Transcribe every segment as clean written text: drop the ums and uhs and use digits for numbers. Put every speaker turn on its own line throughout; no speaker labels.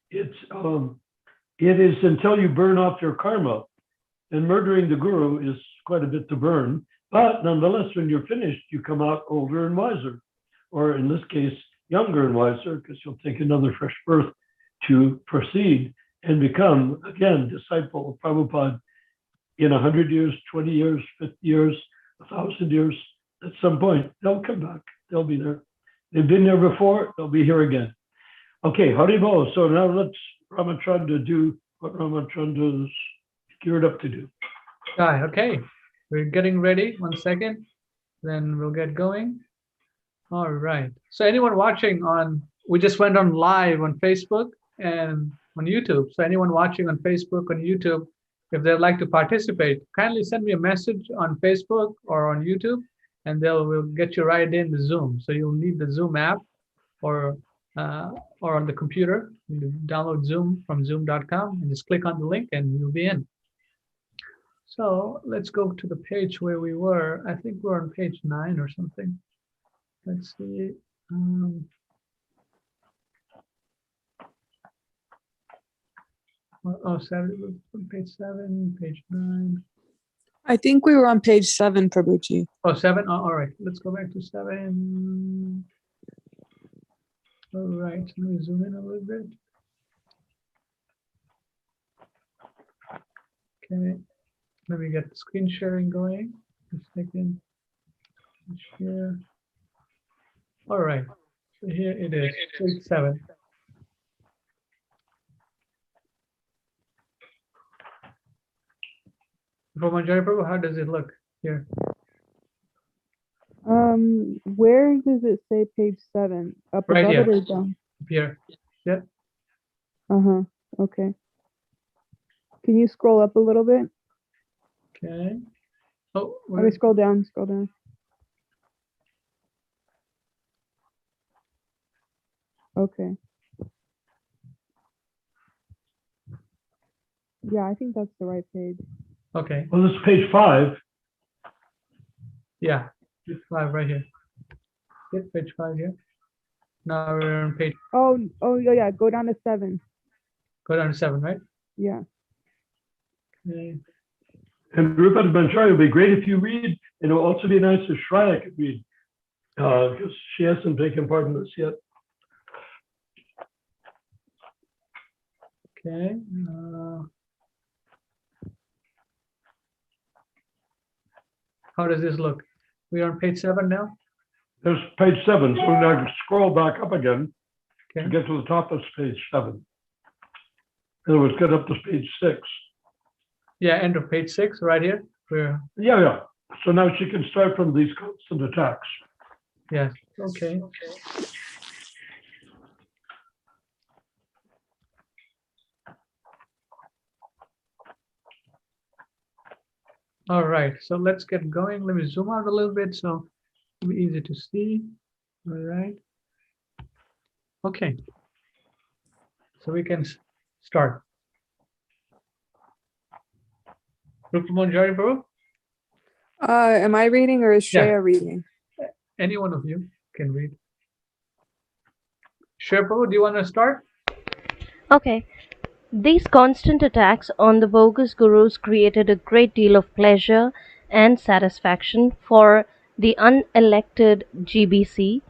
It is until you burn off your karma. And murdering the guru is quite a bit to burn. But nonetheless, when you're finished, you come out older and wiser, or in this case, younger and wiser, because you'll take another fresh birth to proceed and become, again, disciple of Prabhupada in 100 years, 20 years, 50 years, 1,000 years. At some point, they'll come back. They'll be there. They've been there before. They'll be here again. Okay, Haribol. So now let's Ramachandra do what Ramachandra's geared up to do.
Right, okay. We're getting ready. 1 second. Then we'll get going. All right. So anyone watching we just went on live on Facebook and on YouTube. So anyone watching on Facebook, on YouTube, if they'd like to participate, kindly send me a message on Facebook or on YouTube, and we'll get you right in the Zoom. So you'll need the Zoom app or on the computer. You download Zoom from zoom.com and just click on the link and you'll be in. So let's go to the page where we were. I think we're on page 9 or something. Let's see. Page 7, page 9.
I think we were on page 7, Prabhuji.
Oh, 7? Oh, all right. Let's go back to 7. All right. Let me zoom in a little bit. Okay. Let me get the screen sharing going. A second. Share. All right. So here it is. Page 7. From Acharya Prabhu, how does it look here?
Where does it say page 7? Up
Right
above
here.
it or down?
Here. Yep.
Okay. Can you scroll up a little bit?
Okay. Oh,
Okay, scroll down. Okay. Yeah, I think that's the right page.
okay.
Well, this is page 5.
Yeah. Page 5 right here. Yep, page 5 here. Now we're on page.
Oh, yeah. Go down to 7.
Go down to 7, right?
Yeah.
Okay.
And Rupert Bhattacharya would be great if you read, and it will also be nice if Shreya could read, because she hasn't taken part in this yet.
Okay. How does this look? We're on page 7 now?
There's page 7, so now scroll back up again to
Okay.
get to the top of page 7. In other words, get up to page 6.
Yeah, end of page 6 right here.
Yeah. So now she can start from these constant attacks.
Yes. Okay. All right, so let's get going. Let me zoom out a little bit so it'll be easy to see. All right. Okay. So we can start. Acharya Prabhu?
Am I reading or is Shreya reading?
Any one of you can read. Acharya Prabhu, do you want to start?
Okay. These constant attacks on the bogus gurus created a great deal of pleasure and satisfaction for the unelected GBC,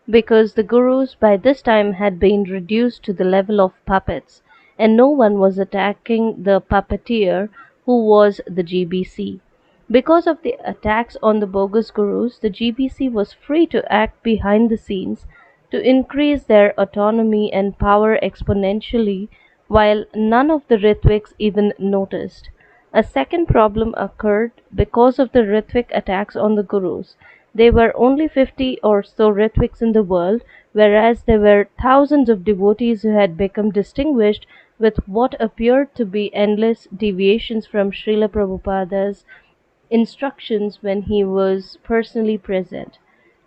because the gurus by this time had been reduced to the level of puppets, and no one was attacking the puppeteer who was the GBC. Because of the attacks on the bogus gurus, the GBC was free to act behind the scenes to increase their autonomy and power exponentially, while none of the Ritviks even noticed. A second problem occurred because of the Ritvik attacks on the gurus. There were only 50 or so Ritviks in the world, whereas there were thousands of devotees who had become distinguished with what appeared to be endless deviations from Srila Prabhupada's instructions when he was personally present.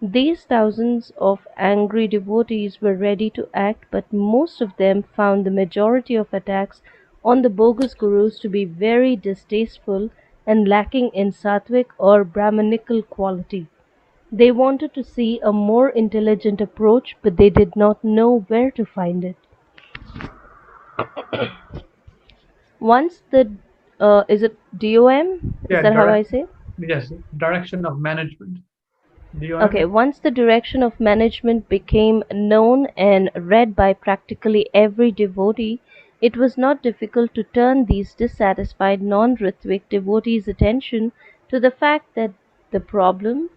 These thousands of angry devotees were ready to act, but most of them found the majority of attacks on the bogus gurus to be very distasteful and lacking in sattvic or brahmanical quality. They wanted to see a more intelligent approach, but they did not know where to find it. Once the is it DOM? Is
Yeah,
that how I say?
yes, direction of management. DOM.
Okay, once the direction of management became known and read by practically every devotee, it was not difficult to turn these dissatisfied non-Ritvik devotees' attention to the fact that the problem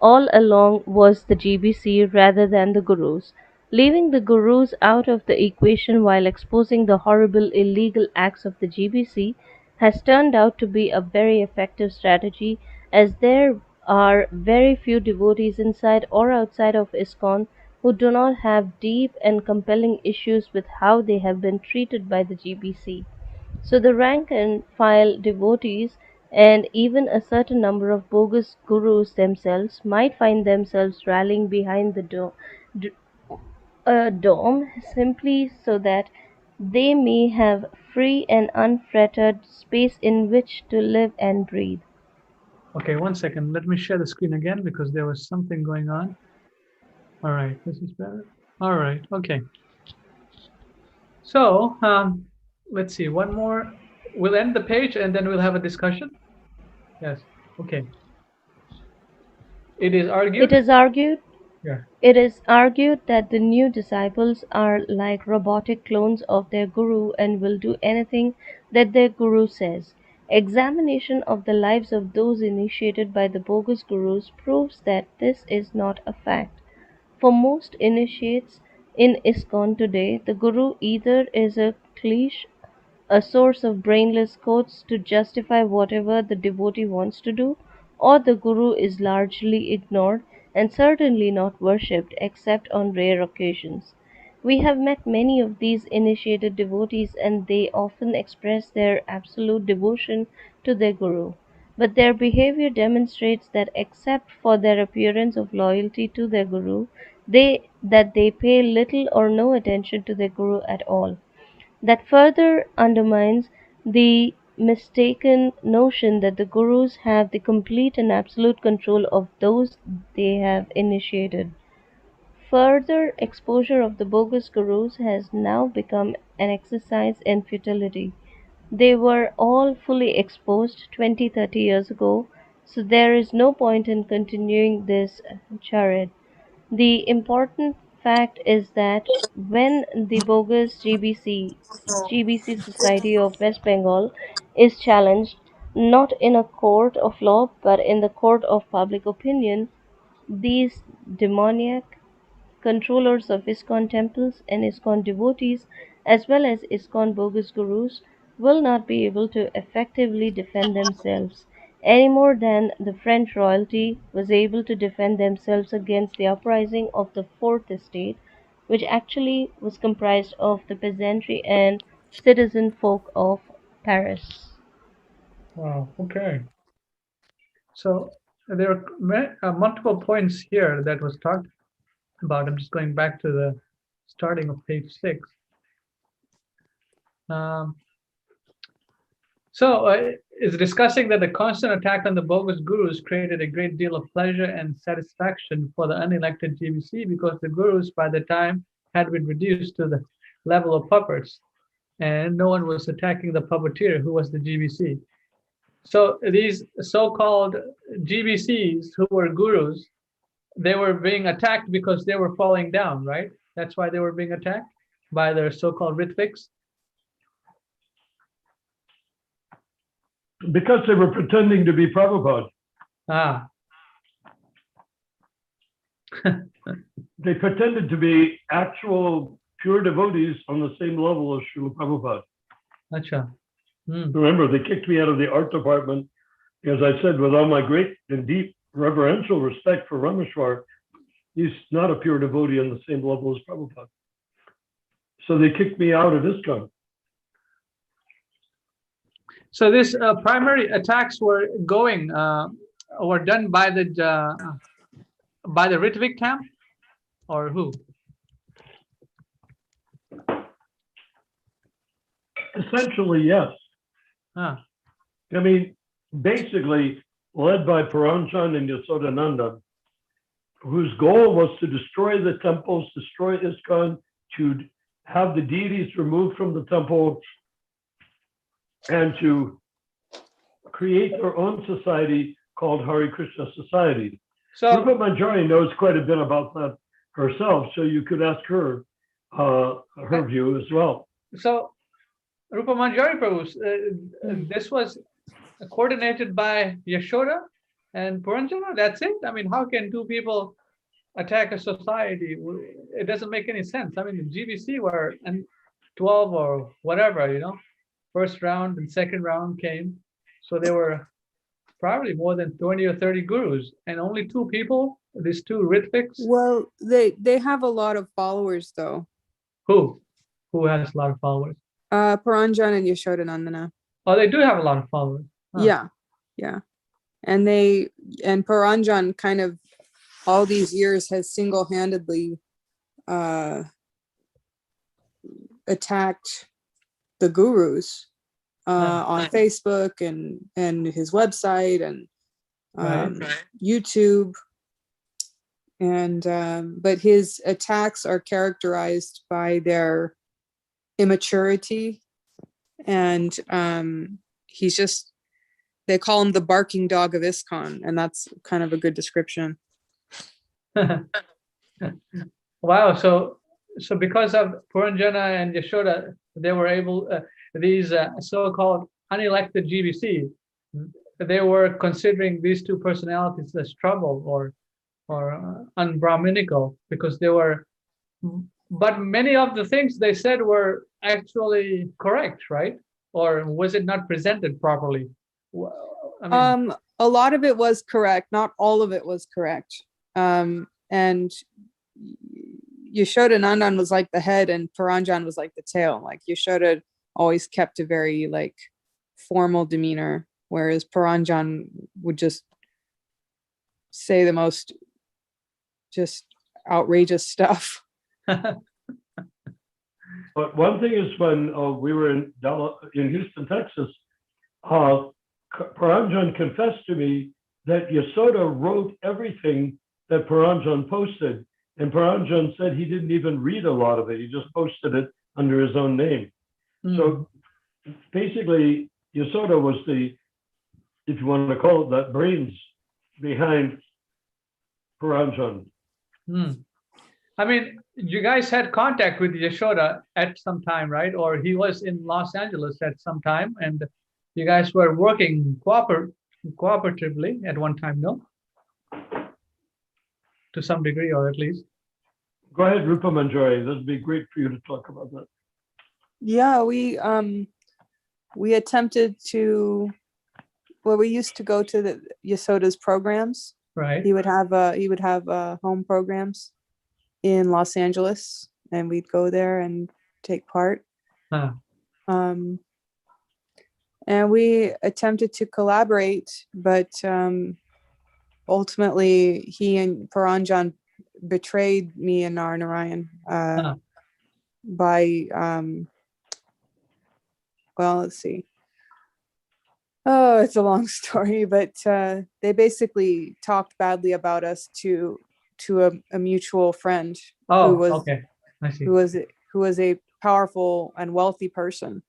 all along was the GBC rather than the Gurus. Leaving the Gurus out of the equation while exposing the horrible illegal acts of the GBC has turned out to be a very effective strategy, as there are very few devotees inside or outside of ISKCON who do not have deep and compelling issues with how they have been treated by the GBC. So the rank and file devotees and even a certain number of bogus gurus themselves might find themselves rallying behind the d- dome simply so that they may have free and unfettered space in which to live and breathe.
Okay, 1 second. Let me share the screen again because there was something going on. All right, this is better. All right, okay. So let's see, one more. We'll end the page and then we'll have a discussion. Yes, okay. It is
It
argued.
is argued
Yeah.
It is argued that the new disciples are like robotic clones of their guru and will do anything that their guru says. Examination of the lives of those initiated by the bogus gurus proves that this is not a fact. For most initiates in ISKCON today, the guru either is a cliche, a source of brainless quotes to justify whatever the devotee wants to do, or the guru is largely ignored and certainly not worshipped except on rare occasions. We have met many of these initiated devotees and they often express their absolute devotion to their guru. But their behavior demonstrates that except for their appearance of loyalty to their guru, they pay little or no attention to their guru at all. That further undermines the mistaken notion that the gurus have the complete and absolute control of those they have initiated. Further exposure of the bogus gurus has now become an exercise in futility. They were all fully exposed 20-30 years ago, so there is no point in continuing this charade. The important fact is that when the bogus GBC Society of West Bengal is challenged not in a court of law but in the court of public opinion, these demoniac controllers of ISKCON temples and ISKCON devotees, as well as ISKCON bogus gurus, will not be able to effectively defend themselves, any more than the French royalty was able to defend themselves against the uprising of the Fourth Estate, which actually was comprised of the peasantry and citizen folk of Paris.
Wow. Okay. So there are multiple points here that was talked about. I'm just going back to the starting of page 6. Um, so it's discussing that the constant attack on the bogus gurus created a great deal of pleasure and satisfaction for the unelected GBC because the gurus by the time had been reduced to the level of puppets and no one was attacking the puppeteer who was the GBC. So these so-called GBCs who were gurus, they were being attacked because they were falling down, right? That's why they were being attacked by their so-called Ritviks.
Because they were pretending to be Prabhupada.
Ah.
They pretended to be actual pure devotees on the same level as Srila Prabhupada.
Acha.
Remember, they kicked me out of the art department, as I said, with all my great and deep reverential respect for Rameshwar. He's not a pure devotee on the same level as Prabhupada. So they kicked me out of ISKCON.
So these primary attacks were done by the Ritvik camp, or who?
Essentially, yes.
Ah.
I mean, basically led by Paranchand and Yasodananda, whose goal was to destroy the temples, destroy ISKCON, to have the deities removed from the temple and to create their own society called Hare Krishna Society.
So,
Rupa Manjari knows quite a bit about that herself, so you could ask her her view as well.
so Rupa Manjari Prabhu, this was coordinated by Yashoda and Puranjana. That's it. I mean, how can two people attack a society? It doesn't make any sense. I mean, the GBC were and 12 or whatever, first round and second round came. So there were probably more than 20 or 30 gurus and only two people, these two Ritviks.
Well, they have a lot of followers though.
Who has a lot of followers?
Paranjan and Yashoda Nandana.
Oh, they do have a lot of followers. Huh.
Yeah. And Paranjan kind of all these years has single-handedly attacked the gurus on Facebook and his website and YouTube. And but his attacks are characterized by their immaturity, and they call him the barking dog of ISKCON, and that's kind of a good description.
Wow. So because of Puranjana and Yashoda, they were able, these so-called unelected GBC, they were considering these two personalities as trouble or unbrahminical because they were, but many of the things they said were actually correct, right? Or was it not presented properly? I mean,
a lot of it was correct, not all of it was correct. And Yashoda Nandan was like the head and Paranjan was like the tail. Like Yashoda always kept a very like formal demeanor, whereas Paranjan would just say the most just outrageous stuff.
But one thing is when we were in Houston, Texas, Paranjan confessed to me that Yashoda wrote everything that Paranjan posted. And Paranjan said he didn't even read a lot of it. He just posted it under his own name. So basically, Yashoda was the, if you want to call it that, brains behind Paranjan.
I mean, you guys had contact with Yashoda at some time, right? Or he was in Los Angeles at some time, and you guys were working cooperatively at one time, no? To some degree, or at least.
Go ahead, Rupa Manjari. That'd be great for you to talk about that.
Yeah, we attempted to. Well, we used to go to the Yashoda's programs.
Right.
He would have home programs in Los Angeles, and we'd go there and take part. And we attempted to collaborate, but ultimately he and Paranjan betrayed me and Narayan by well, let's see. Oh, it's a long story, but they basically talked badly about us to a mutual friend
Okay. I see.
who was a powerful and wealthy person,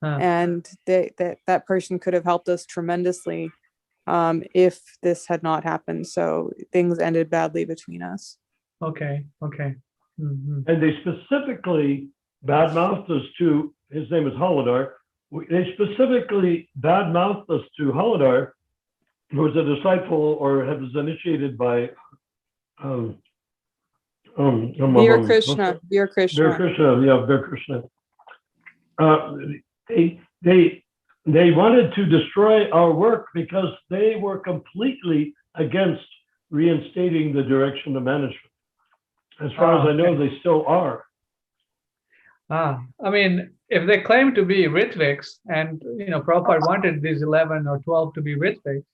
and that person could have helped us tremendously if this had not happened. So things ended badly between us.
Okay. Mm-hmm.
And they specifically badmouthed us to, his name is Haladar. They specifically badmouthed us to Haladar, who was a disciple or was initiated by
Hare Krishna.
Hare Krishna. They wanted to destroy our work because they were completely against reinstating the direction of management. As far as I know, they still are.
I mean, if they claim to be Ritviks, and Prabhupada wanted these 11 or 12 to be Ritviks,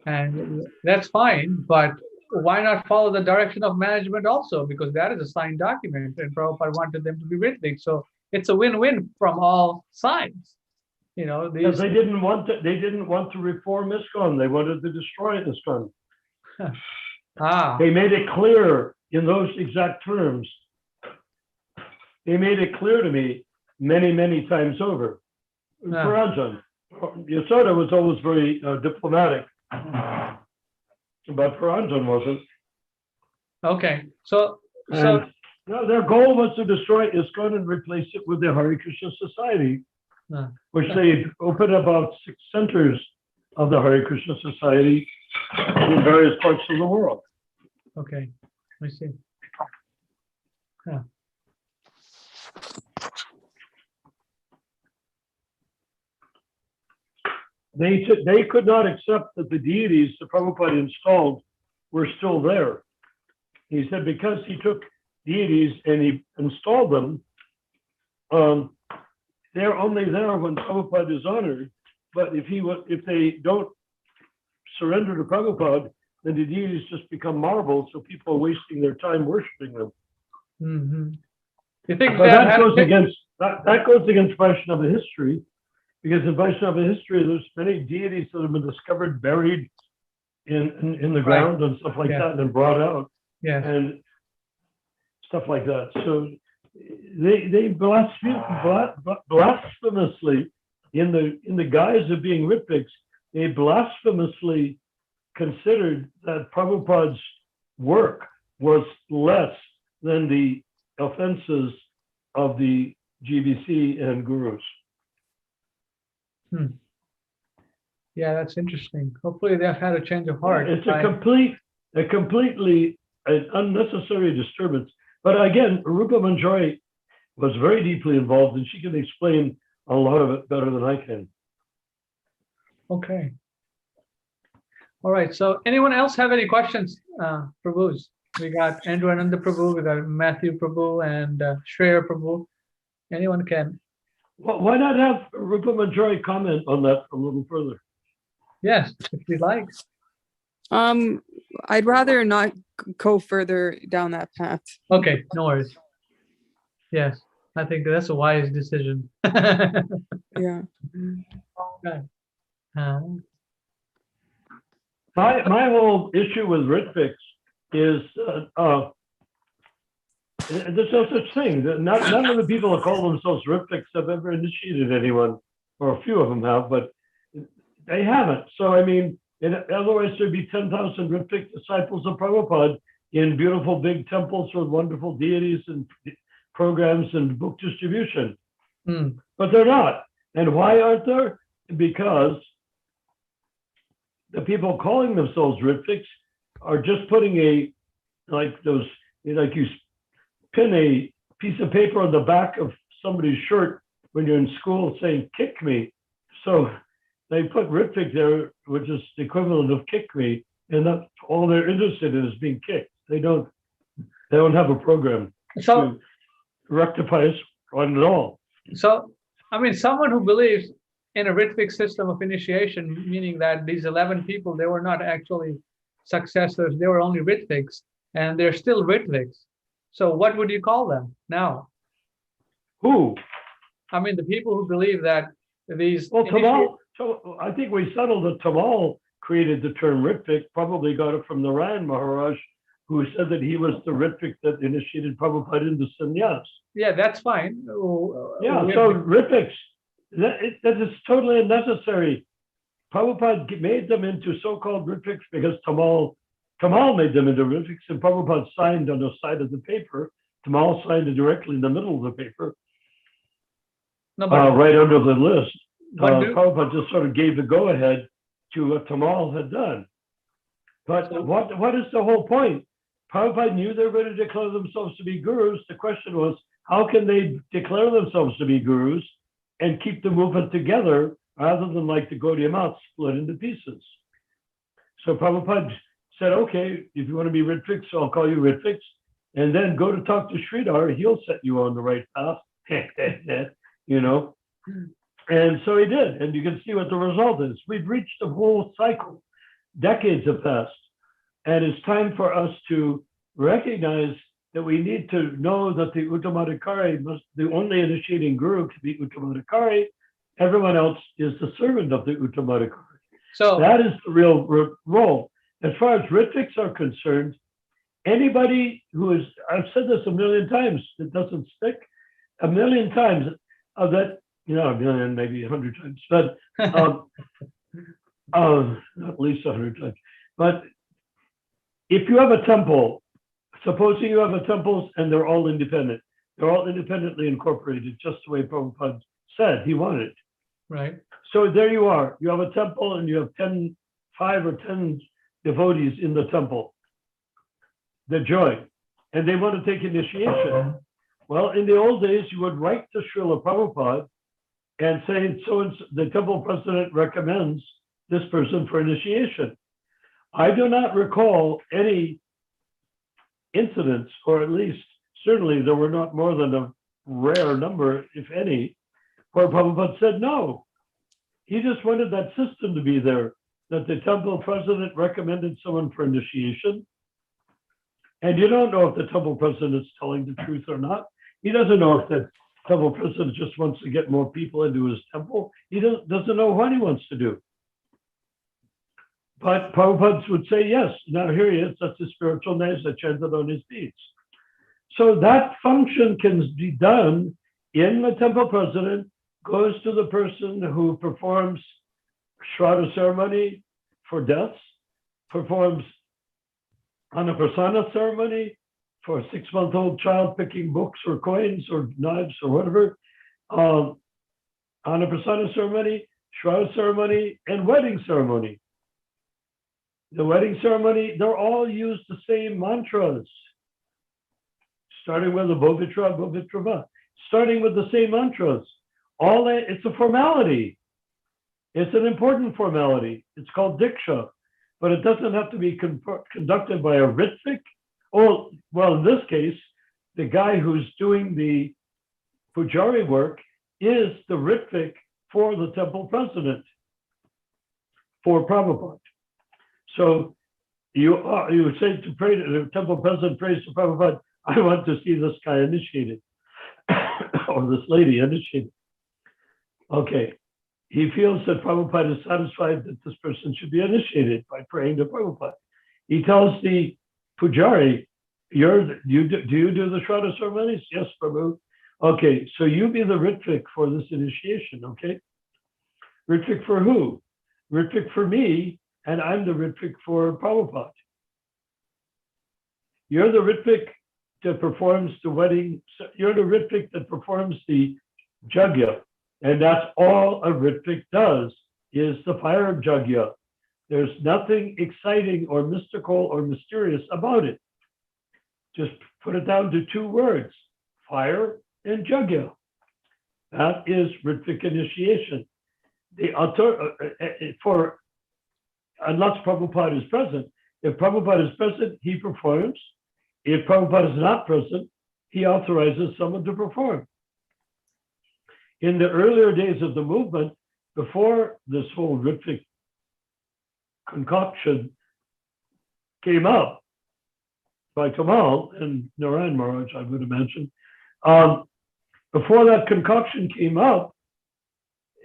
and that's fine, but why not follow the direction of management also? Because that is a signed document, and Prabhupada wanted them to be Ritviks. So it's a win-win from all sides.
Because they didn't want to reform ISKCON. They wanted to destroy ISKCON. They made it clear in those exact terms he made it clear to me many, many times over.
Yeah.
Paranjan. Yasoda was always very diplomatic, but Paranjan wasn't.
Okay. So
And their goal was to destroy ISKCON and replace it with the Hare Krishna Society, which they opened about 6 centers of the Hare Krishna Society in various parts of the world.
okay, I see. Yeah.
They could not accept that the deities that Prabhupada installed were still there. He said because he took deities and he installed them, they're only there when Prabhupada is honored. But if they don't surrender to Prabhupada, then the deities just become marbles, so people are wasting their time worshiping them.
Mm-hmm. You think
But
that
that goes against Vaishnava history, because in Vaishnava history, there's many deities that have been discovered buried in the ground and stuff like that, and brought out and stuff like that. So they blasphemously, in the guise of being Ritviks, they blasphemously considered that Prabhupada's work was less than the offenses of the GBC and gurus.
Yeah, that's interesting. Hopefully they've had a change of heart.
It's a completely an unnecessary disturbance. But again, Rupa Manjari was very deeply involved, and she can explain a lot of it better than I can.
Okay. All right. So anyone else have any questions? Prabhus. We got Andrew Ananda Prabhu, we got Matthew Prabhu, and Shreya Prabhu. Anyone can.
Well, why not have Rupa Manjari comment on that a little further?
Yes, if you'd like.
I'd rather not go further down that path.
Okay, no worries. Yes, I think that's a wise decision.
Yeah.
Okay.
My whole issue with Ritviks is there's no such thing. None of the people that call themselves Ritviks have ever initiated anyone, or a few of them have, but they haven't. So, I mean, otherwise there'd be 10,000 Ritvik disciples of Prabhupada in beautiful big temples with wonderful deities and programs and book distribution. But they're not. And why aren't there? Because the people calling themselves Ritviks are just putting you pin a piece of paper on the back of somebody's shirt when you're in school saying, "Kick me." So they put Ritvik there, which is the equivalent of "kick me," and that's all they're interested in is being kicked. They don't have a program to rectify it at all.
So, I mean, someone who believes in a Ritvik system of initiation, meaning that these 11 people, they were not actually successors, they were only Ritviks, and they're still Ritviks. So what would you call them now?
Who?
I mean, the people who believe that these...
Well, Tamal, I think we settled that Tamal created the term Ritvik, probably got it from Narayan Maharaj, who said that he was the Ritvik that initiated Prabhupada into sannyas.
Yeah, that's fine.
Yeah, so Ritviks, that is totally unnecessary. Prabhupada made them into so-called Ritviks because Tamal made them into Ritviks, and Prabhupada signed on the side of the paper. Tamal signed it directly in the middle of the paper, right under the list. Prabhupada just sort of gave the go-ahead to what Tamal had done. But what is the whole point? Prabhupada knew they were going to declare themselves to be gurus. The question was, how can they declare themselves to be gurus and keep the movement together rather than like the Gaudiya Math split into pieces? So Prabhupada said, okay, if you want to be Ritviks, I'll call you Ritviks, and then go to talk to Sridhar, he'll set you on the right path, you know. And so he did, and you can see what the result is. We've reached the whole cycle. Decades have passed, and it's time for us to recognize that we need to know that the Uttamadhikari the only initiating guru to be Uttamadhikari. Everyone else is the servant of the Uttamadhikari. So that is the real role. As far as Ritviks are concerned, anybody who is, I've said this a million times, it doesn't stick. a million times that, a million, maybe 100 times, but at least 100 times. But if you have a temple, supposing you have a temple and they're all independent, they're all independently incorporated, just the way Prabhupada said he wanted.
Right.
So there you are. You have a temple and you have 5 or 10 devotees in the temple. The joy. And they want to take initiation. Well, in the old days, you would write to Srila Prabhupada and say, so the temple president recommends this person for initiation. I do not recall any incidents, or at least certainly there were not more than a rare number, if any, where Prabhupada said no. He just wanted that system to be there, that the temple president recommended someone for initiation. And you don't know if the temple president is telling the truth or not. He doesn't know if the temple president just wants to get more people into his temple. He doesn't know what he wants to do. But Prabhupada would say, yes, now here he is, that's the spiritual names that chanted on his beads. So that function can be done in the temple president, goes to the person who performs Shraddha ceremony for deaths, performs Anaprasana ceremony for a 6-month-old child picking books or coins or knives or whatever, Anaprasana ceremony, Shraddha ceremony, and wedding ceremony. The wedding ceremony, they're all used the same mantras, starting with the Bhovitra, Bhovitrava, starting with the same mantras. It's a formality. It's an important formality. It's called Diksha, but it doesn't have to be conducted by a Ritvik. Well, in this case, the guy who's doing the Pujari work is the Ritvik for the temple president, for Prabhupada. So you say to pray to the temple president, prays to Prabhupada, I want to see this guy initiated, or this lady initiated. Okay, he feels that Prabhupada is satisfied that this person should be initiated by praying to Prabhupada. He tells the Pujari, do you do the Shraddha ceremonies? Yes, Prabhu. Okay, so you be the Ritvik for this initiation, okay? Ritvik for who? Ritvik for me, and I'm the Ritvik for Prabhupada. You're the Ritvik that performs the wedding, you're the Ritvik that performs the Jagya. And that's all a Ritvik does, is the fire Jagya. There's nothing exciting or mystical or mysterious about it. Just put it down to 2 words, fire and Jagya. That is Ritvik initiation. Unless Prabhupada is present. If Prabhupada is present, he performs. If Prabhupada is not present, he authorizes someone to perform. In the earlier days of the movement, before this whole Ritvik concoction came up by Kamal and Narayan Maharaj, I would imagine, before that concoction came up,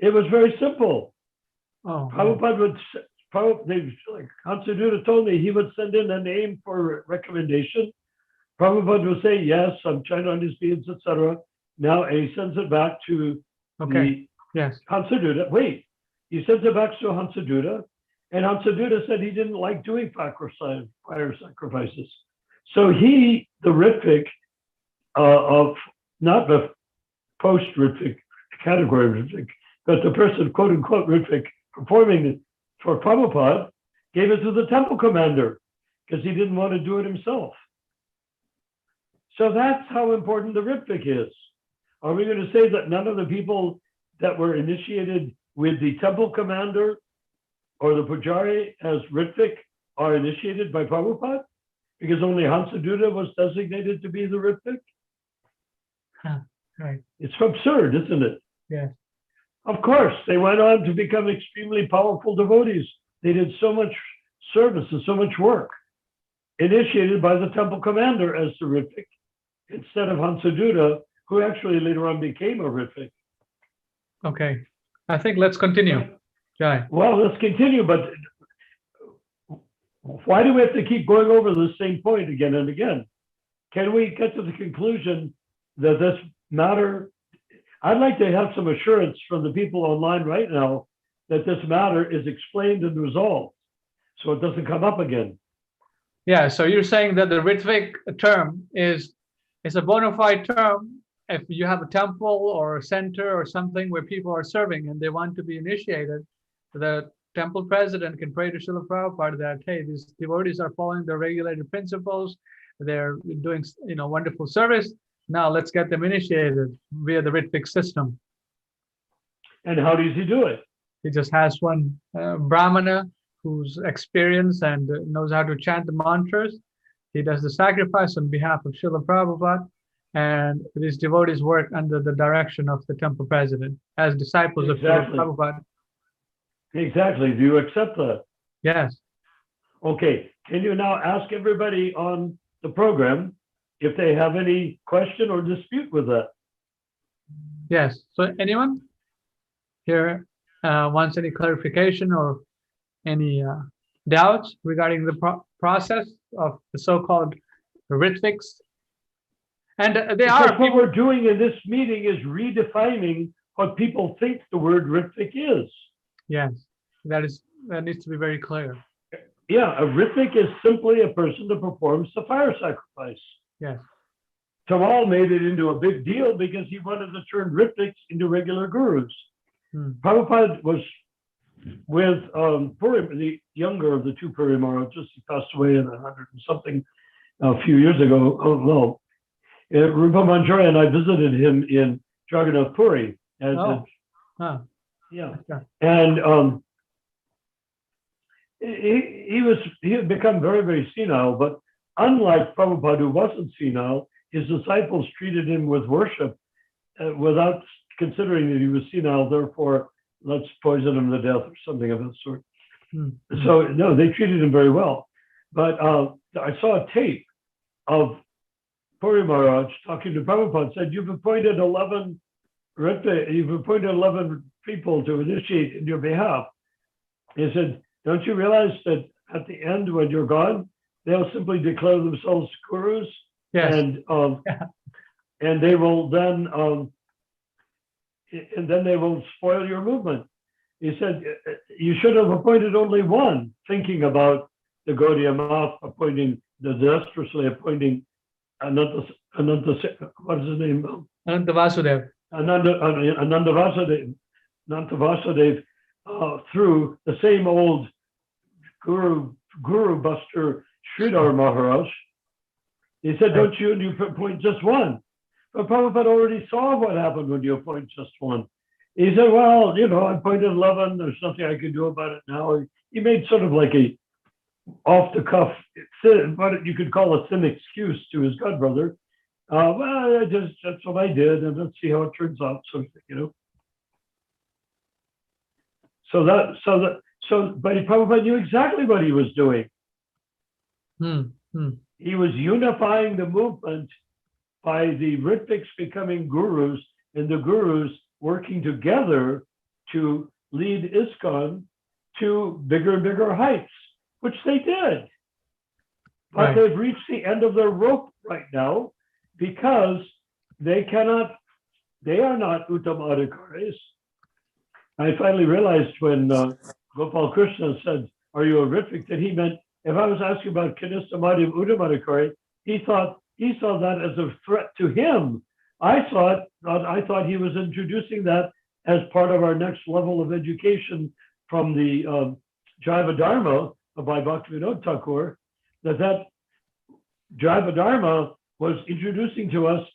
it was very simple. Prabhupada would, like Hansaduta told me, he would send in a name for recommendation. Prabhupada would say, yes, I'm chanting on his beads, etc. Now he sends it back to Hansaduta. Wait, he sends it back to Hansaduta, and Hansaduta said he didn't like doing fire sacrifices. So he, the Ritvik of not the post-Ritvik category Ritvik, but the person, quote unquote, Ritvik performing it for Prabhupada, gave it to the temple commander because he didn't want to do it himself. So that's how important the Ritvik is. Are we going to say that none of the people that were initiated with the temple commander or the Pujari as Ritvik are initiated by Prabhupada? Because only Hansaduta was designated to be the Ritvik?
Right.
It's absurd, isn't it?
Yes.
Of course, they went on to become extremely powerful devotees. They did so much service and so much work, initiated by the temple commander as the Ritvik, instead of Hansaduta, who actually later on became a Ritvik.
Okay, I think let's continue. Jai.
Well, let's continue, but why do we have to keep going over the same point again and again? Can we get to the conclusion that this matter, I'd like to have some assurance from the people online right now that this matter is explained and resolved, so it doesn't come up again.
Yeah, so you're saying that the Ritvik term is a bona fide term if you have a temple or a center or something where people are serving and they want to be initiated, the temple president can pray to Srila Prabhupada that, hey, these devotees are following the regulated principles, they're doing, wonderful service. Now let's get them initiated via the Ritvik system.
And how does he do it?
He just has one Brahmana who's experienced and knows how to chant the mantras. He does the sacrifice on behalf of Srila Prabhupada, and these devotees work under the direction of the temple president as disciples of Srila Prabhupada.
Exactly. Do you accept that?
Yes.
Okay. Can you now ask everybody on the program if they have any question or dispute with that?
Yes. So anyone here wants any clarification or any doubts regarding the process of the so-called Ritviks? And
what we're doing in this meeting is redefining what people think the word Ritvik is.
Yes, that needs to be very clear.
Yeah, a Ritvik is simply a person that performs the fire sacrifice.
Yes.
Tamal made it into a big deal because he wanted to turn Ritviks into regular gurus. Prabhupada was with Purim, the younger of the two Puri Maharajas. He passed away in 100 and something a few years ago. Oh, no. Rupa Manjari and I visited him in Jagannath Puri. And he had become very, very senile, but unlike Prabhupada, who wasn't senile, his disciples treated him with worship without considering that he was senile, therefore let's poison him to death or something of that sort. So no, they treated him very well. But I saw a tape of Puri Maharaj talking to Prabhupada, said, you've appointed 11 people to initiate in your behalf. He said, don't you realize that at the end, when you're gone, they'll simply declare themselves gurus?
Yes.
And they will then they will spoil your movement. He said, you should have appointed only one, thinking about the Gaudiya Math disastrously appointing Ananta, what is his name?
Ananta Vasudev.
Ananta Vasudev through the same old guru buster Sridhar Maharaj. He said, don't you appoint just one? But Prabhupada already saw what happened when you appoint just one. He said, well, I appointed 11. There's nothing I can do about it now. He made sort of like a off the cuff, what you could call a thin excuse to his godbrother. Well, that's what I did, and let's see how it turns out. So but Prabhupada knew exactly what he was doing. He was unifying the movement by the Ritviks becoming gurus and the gurus working together to lead ISKCON to bigger and bigger heights, which they did. But they've reached the end of their rope right now because they are not Uttama Adhikaris. I finally realized when Gopal Krishna said, are you a Ritvik, that he meant, if I was asking about Kanista Madhyam Uttama Adhikari, he saw that as a threat to him. I thought he was introducing that as part of our next level of education from the Jaiva Dharma by Bhaktivinoda Thakur, that Jaiva Dharma was introducing to us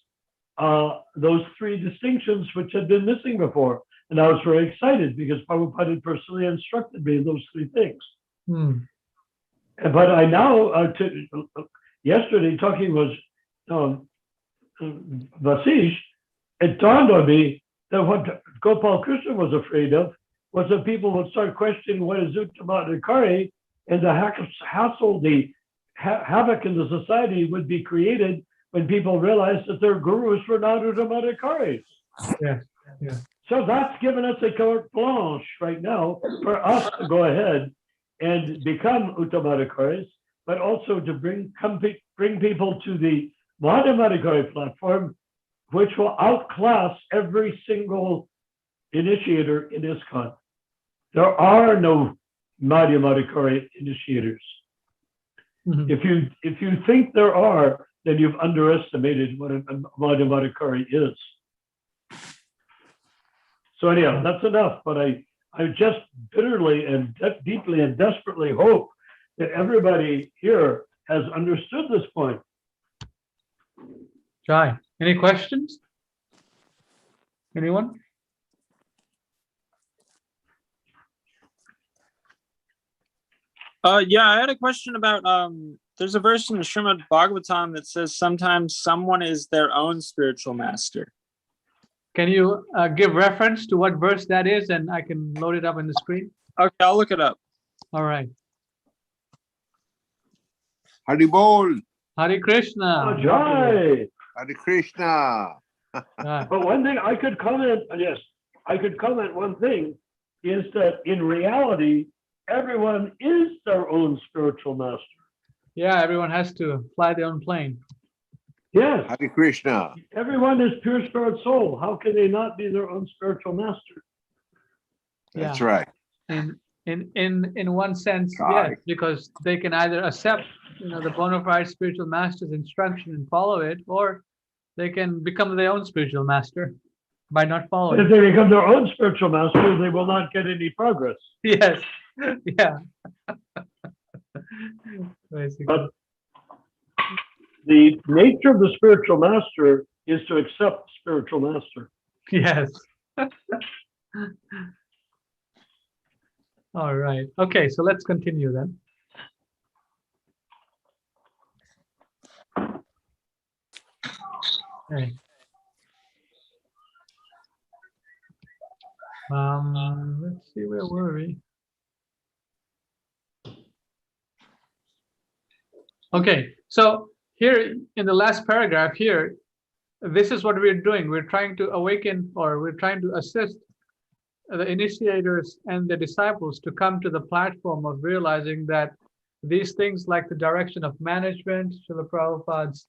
those three distinctions which had been missing before. And I was very excited because Prabhupada had personally instructed me in those three things. But I now, yesterday talking was Vasish, it dawned on me that what Gopal Krishna was afraid of was that people would start questioning what is Uttama Adhikari, and the hassle, the havoc in the society would be created when people realized that their gurus were not Uttama Adhikaris.
Yeah.
So that's given us a carte blanche right now for us to go ahead and become Uttama Adhikaris, but also to bring people to the Madhyam Adhikari platform which will outclass every single initiator in ISKCON. There are no Madhyamadikari initiators.
Mhm.
If you think there are, then you've underestimated what a Madhyamadikari is. So anyhow, that's enough. But I just bitterly and deeply and desperately hope that everybody here has understood this point.
Jai, any questions? Anyone?
Yeah, I had a question about there's a verse in the Srimad Bhagavatam that says sometimes someone is their own spiritual master.
Can you give reference to what verse that is, and I can load it up on the screen?
Okay, I'll look it up.
All right.
Haribol,
Hare Krishna.
Oh, Jai.
Hare Krishna.
Ah,
But one thing I could comment, yes, I could comment one thing is that in reality, everyone is their own spiritual master.
yeah, everyone has to fly their own plane.
Yes,
Hare Krishna.
everyone is pure spirit soul. How can they not be their own spiritual master?
That's
Yeah.
right.
In one sense, yes,
Right.
because they can either accept, the bona fide spiritual master's instruction and follow it, or they can become their own spiritual master by not
But
following.
if they become their own spiritual master, they will not get any progress.
Yes, yeah. Basically.
But the nature of the spiritual master is to accept spiritual master.
Yes. All right. Okay, so let's continue then. Okay. Let's see, where were we? Okay, so here in the last paragraph here, this is what we're doing. We're trying to awaken, or we're trying to assist the initiators and the disciples to come to the platform of realizing that these things like the direction of management, Srila Prabhupada's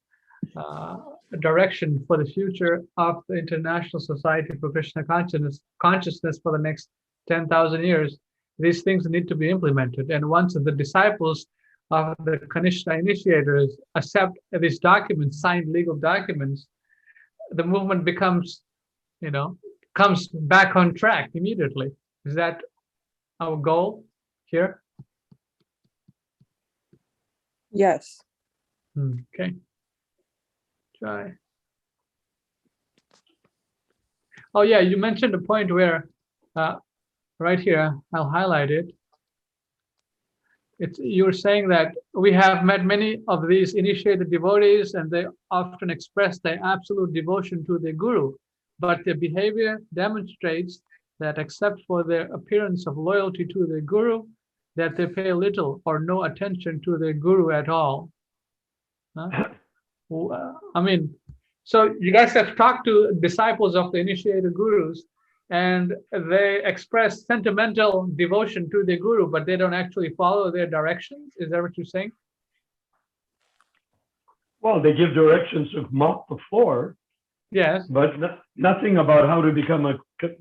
direction for the future of the International Society for Krishna consciousness for the next 10,000 years, these things need to be implemented. And once the disciples of the Kanishta initiators accept these documents, signed legal documents, the movement becomes, comes back on track immediately. Is that our goal here?
Yes.
Okay. Try. Oh yeah, you mentioned a point where, right here, I'll highlight it. You're saying that we have met many of these initiated devotees, and they often express their absolute devotion to their guru, but their behavior demonstrates that except for their appearance of loyalty to their guru, that they pay little or no attention to their guru at all. I mean, so you guys have talked to disciples of the initiated gurus, and they express sentimental devotion to their guru, but they don't actually follow their directions. Is that what you're saying?
Well, they give directions to mop the floor,
Yes.
but nothing about how to become a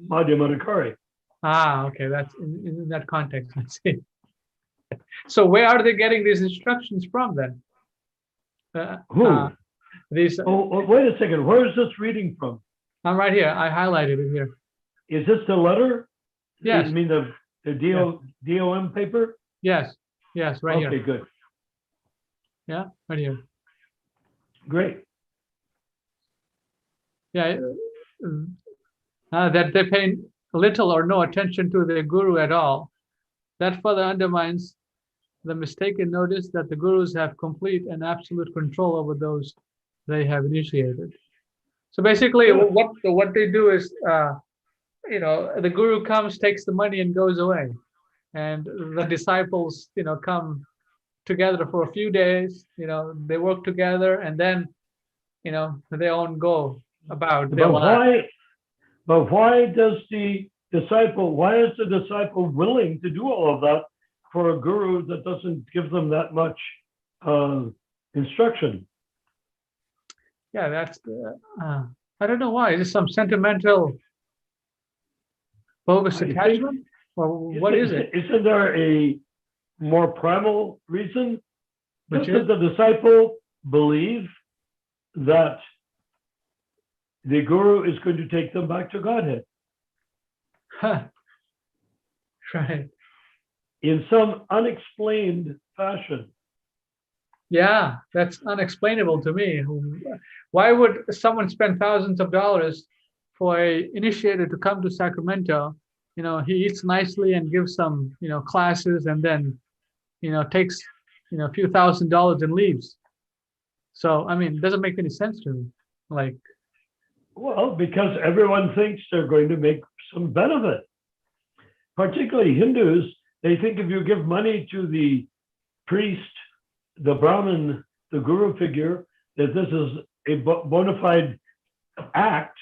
Madhyamadikari.
Ah, okay. That's in that context. I see. So where are they getting these instructions from then?
Who?
These.
Oh, wait a second. Where is this reading from?
I'm right here. I highlighted it here.
Is this the letter?
Yes.
You mean the DOM paper?
Yes. Yes. Right
Okay,
here.
good.
Yeah. Right here.
Great.
Yeah. That they pay little or no attention to their guru at all. That further undermines the mistaken notice that the gurus have complete and absolute control over those they have initiated. So basically, what they do is, the guru comes, takes the money, and goes away, and the disciples, come together for a few days. They work together, and then, they all go about their life.
But why is the disciple willing to do all of that for a guru that doesn't give them that much instruction?
Yeah, that's I don't know why. Is it some sentimental bogus
I think-
attachment? Or what is it?
Isn't there a more primal reason?
Which
Just
is?
that the disciple believe that the guru is going to take them back to Godhead
Huh. Right.
in some unexplained fashion.
Yeah, that's unexplainable to me. Why would someone spend thousands of dollars for a initiator to come to Sacramento? You know, he eats nicely and gives some, classes, and then, takes, a few $1,000s and leaves. So, I mean, it doesn't make any sense to me. Like,
Well, because everyone thinks they're going to make some benefit. Particularly Hindus, they think if you give money to the priest, the Brahmin, the guru figure, that this is a bona fide act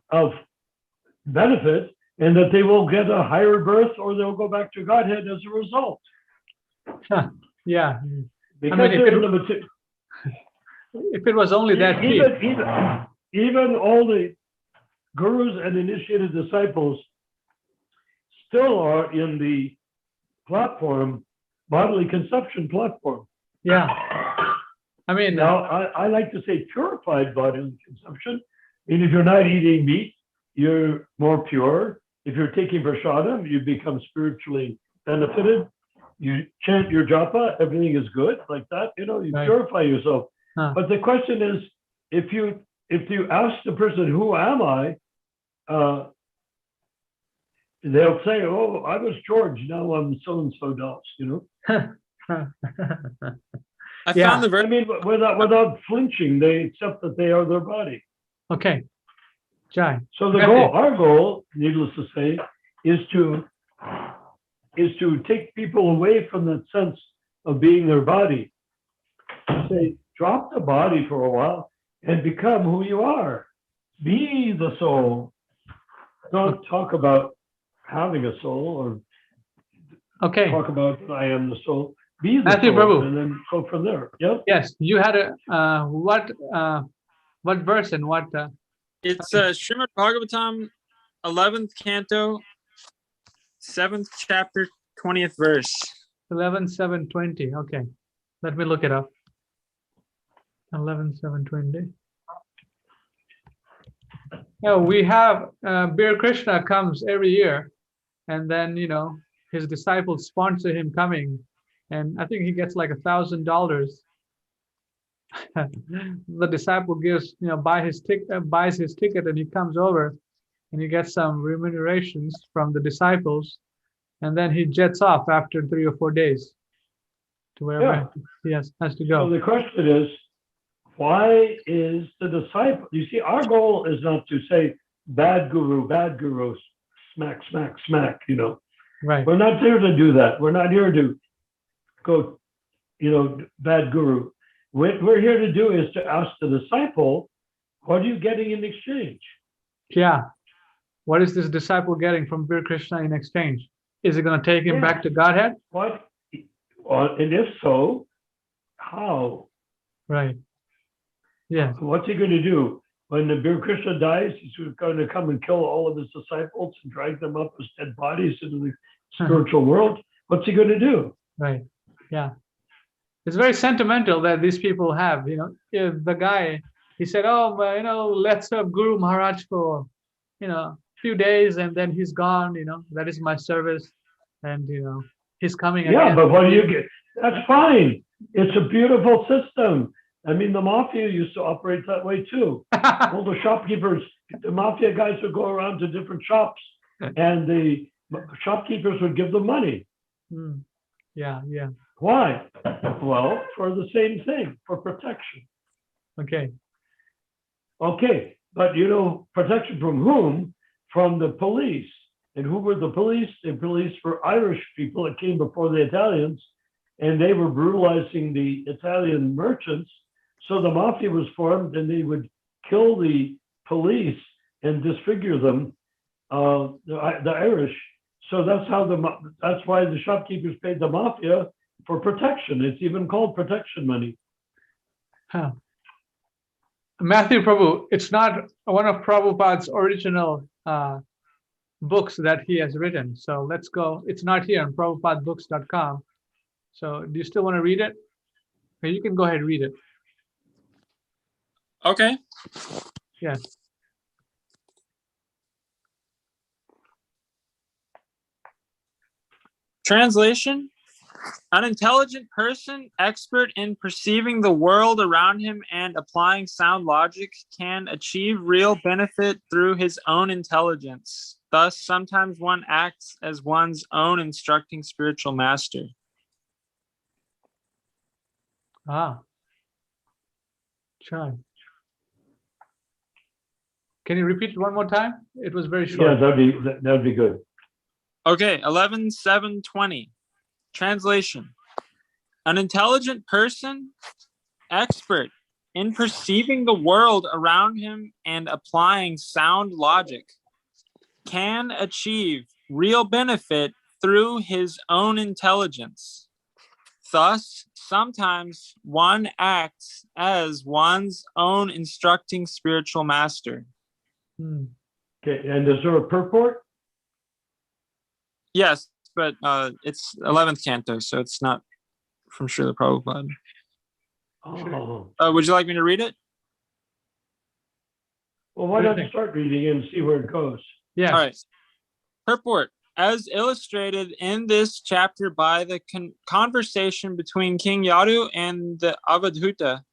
of benefit, and that they will get a higher birth or they'll go back to Godhead as a result.
yeah,
Because
if it was only that cheap.
even all the gurus and initiated disciples still are in the platform, bodily conception platform.
Yeah. I mean,
Now, I like to say purified bodily consumption. And if you're not eating meat, you're more pure. If you're taking prasadam, you become spiritually benefited. You chant your japa, everything is good, like that. You
Right.
purify yourself.
Huh.
But the question is, if you ask the person, who am I? They'll say, oh, I was George, now I'm so-and-so Doss,
I
Yeah.
found the
I
verse.
mean, without flinching, they accept that they are their body.
Okay. Jai.
So
That's
our goal, needless to say, is to take people away from that sense of being their body. Say, drop the body for a while and become who you are. Be the soul. Don't talk about having a soul or
Okay.
talk about I am the soul. Be the
Matthew
soul,
Prabhu.
and then go from there. Yep.
Yes, you had a what verse and what
It's Srimad Bhagavatam, 11th canto, 7th chapter, 20th verse.
11:7:20. Okay, let me look it up. 11:7:20. Yeah, we have Hare Krishna comes every year, and then his disciples sponsor him coming, and I think he gets like $1,000. The disciple gives buys his ticket, and he comes over, and he gets some remunerations from the disciples, and then he jets off after 3 or 4 days to wherever he has to
So
go.
the question is, why is the disciple? You see, our goal is not to say bad guru, smack, smack, smack.
Right.
We're not here to do that. We're not here to go, bad guru. What we're here to do is to ask the disciple, what are you getting in exchange?
Yeah. What is this disciple getting from Hare Krishna in exchange? Is it going to take him
Yeah.
back to Godhead?
What? And if so, how?
Right. Yes.
What's he going to do? When the Hare Krishna dies, he's going to come and kill all of his disciples and drag them up as dead bodies into the spiritual world. What's he going to do?
Right. Yeah. It's very sentimental that these people have, the guy, he said, oh, let's serve Guru Maharaj for, few days, and then he's gone, that is my service. And, he's coming again.
Yeah, but what do you get? That's fine. It's a beautiful system. I mean, the mafia used to operate that way too. All the shopkeepers, the mafia guys would go around to different shops, and the shopkeepers would give them money.
Yeah, yeah.
Why? Well, for the same thing, for protection.
Okay.
Okay, but protection from whom? From the police. And who were the police? The police were Irish people that came before the Italians, and they were brutalizing the Italian merchants. So the mafia was formed, and they would kill the police and disfigure them, the Irish. So that's why the shopkeepers paid the mafia for protection. It's even called protection money.
Huh. Matthew Prabhu, it's not one of Prabhupada's original books that he has written. So let's go. It's not here on prabhupadbooks.com. So do you still want to read it? Okay, you can go ahead and read it.
Okay.
Yes.
Translation: an intelligent person, expert in perceiving the world around him and applying sound logic, can achieve real benefit through his own intelligence. Thus, sometimes one acts as one's own instructing spiritual master.
Sure. Can you repeat it one more time? It was very
Yeah,
short.
that'd be good.
Okay, 11.7.20. Translation: an intelligent person, expert in perceiving the world around him and applying sound logic, can achieve real benefit through his own intelligence. Thus, sometimes one acts as one's own instructing spiritual master.
Okay, and is there a purport?
Yes, but it's 11th canto, so it's not from Srila Prabhupada.
Oh,
Would you like me to read it?
well, why
What do you
not
think?
start reading and see where it goes?
Yes.
All right. Purport: as illustrated in this chapter by the conversation between King Yadu and the Avadhuta,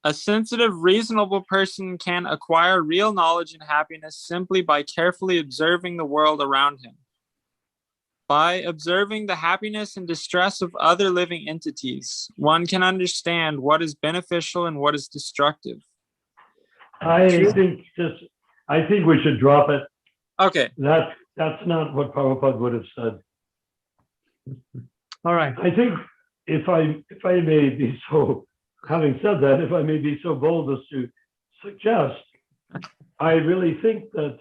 a sensitive, reasonable person can acquire real knowledge and happiness simply by carefully observing the world around him. By observing the happiness and distress of other living entities, one can understand what is beneficial and what is destructive.
I think we should drop it.
Okay.
That's not what Prabhupada would have said.
All right.
I think if I may be so, having said that, if I may be so bold as to suggest, I really think that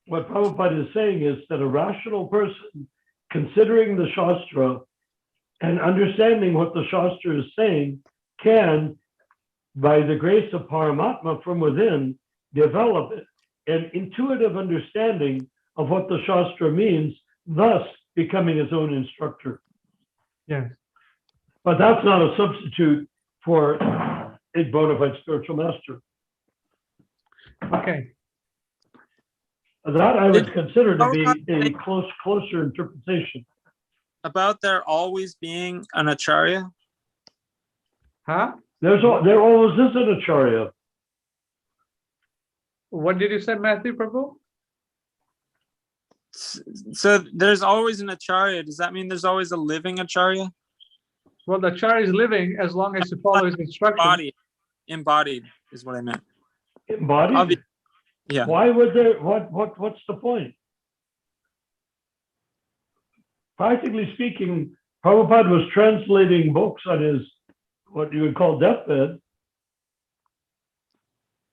what Prabhupada is saying is that a rational person, considering the Shastra and understanding what the Shastra is saying, can, by the grace of Paramatma from within, develop an intuitive understanding of what the Shastra means, thus becoming his own instructor.
Yes.
But that's not a substitute for a bona fide spiritual master.
Okay.
That I would consider to be
Prabhupada
a closer interpretation.
about there always being an Acharya?
Huh?
There always is an Acharya.
What did you say, Matthew Prabhu?
So there's always an Acharya. Does that mean there's always a living Acharya?
Well, the Acharya is living as long as you follow his instructions.
Embodied is what I meant.
Embodied?
Yeah.
Why would there, what's the point? Practically speaking, Prabhupada was translating books on his, what you would call deathbed.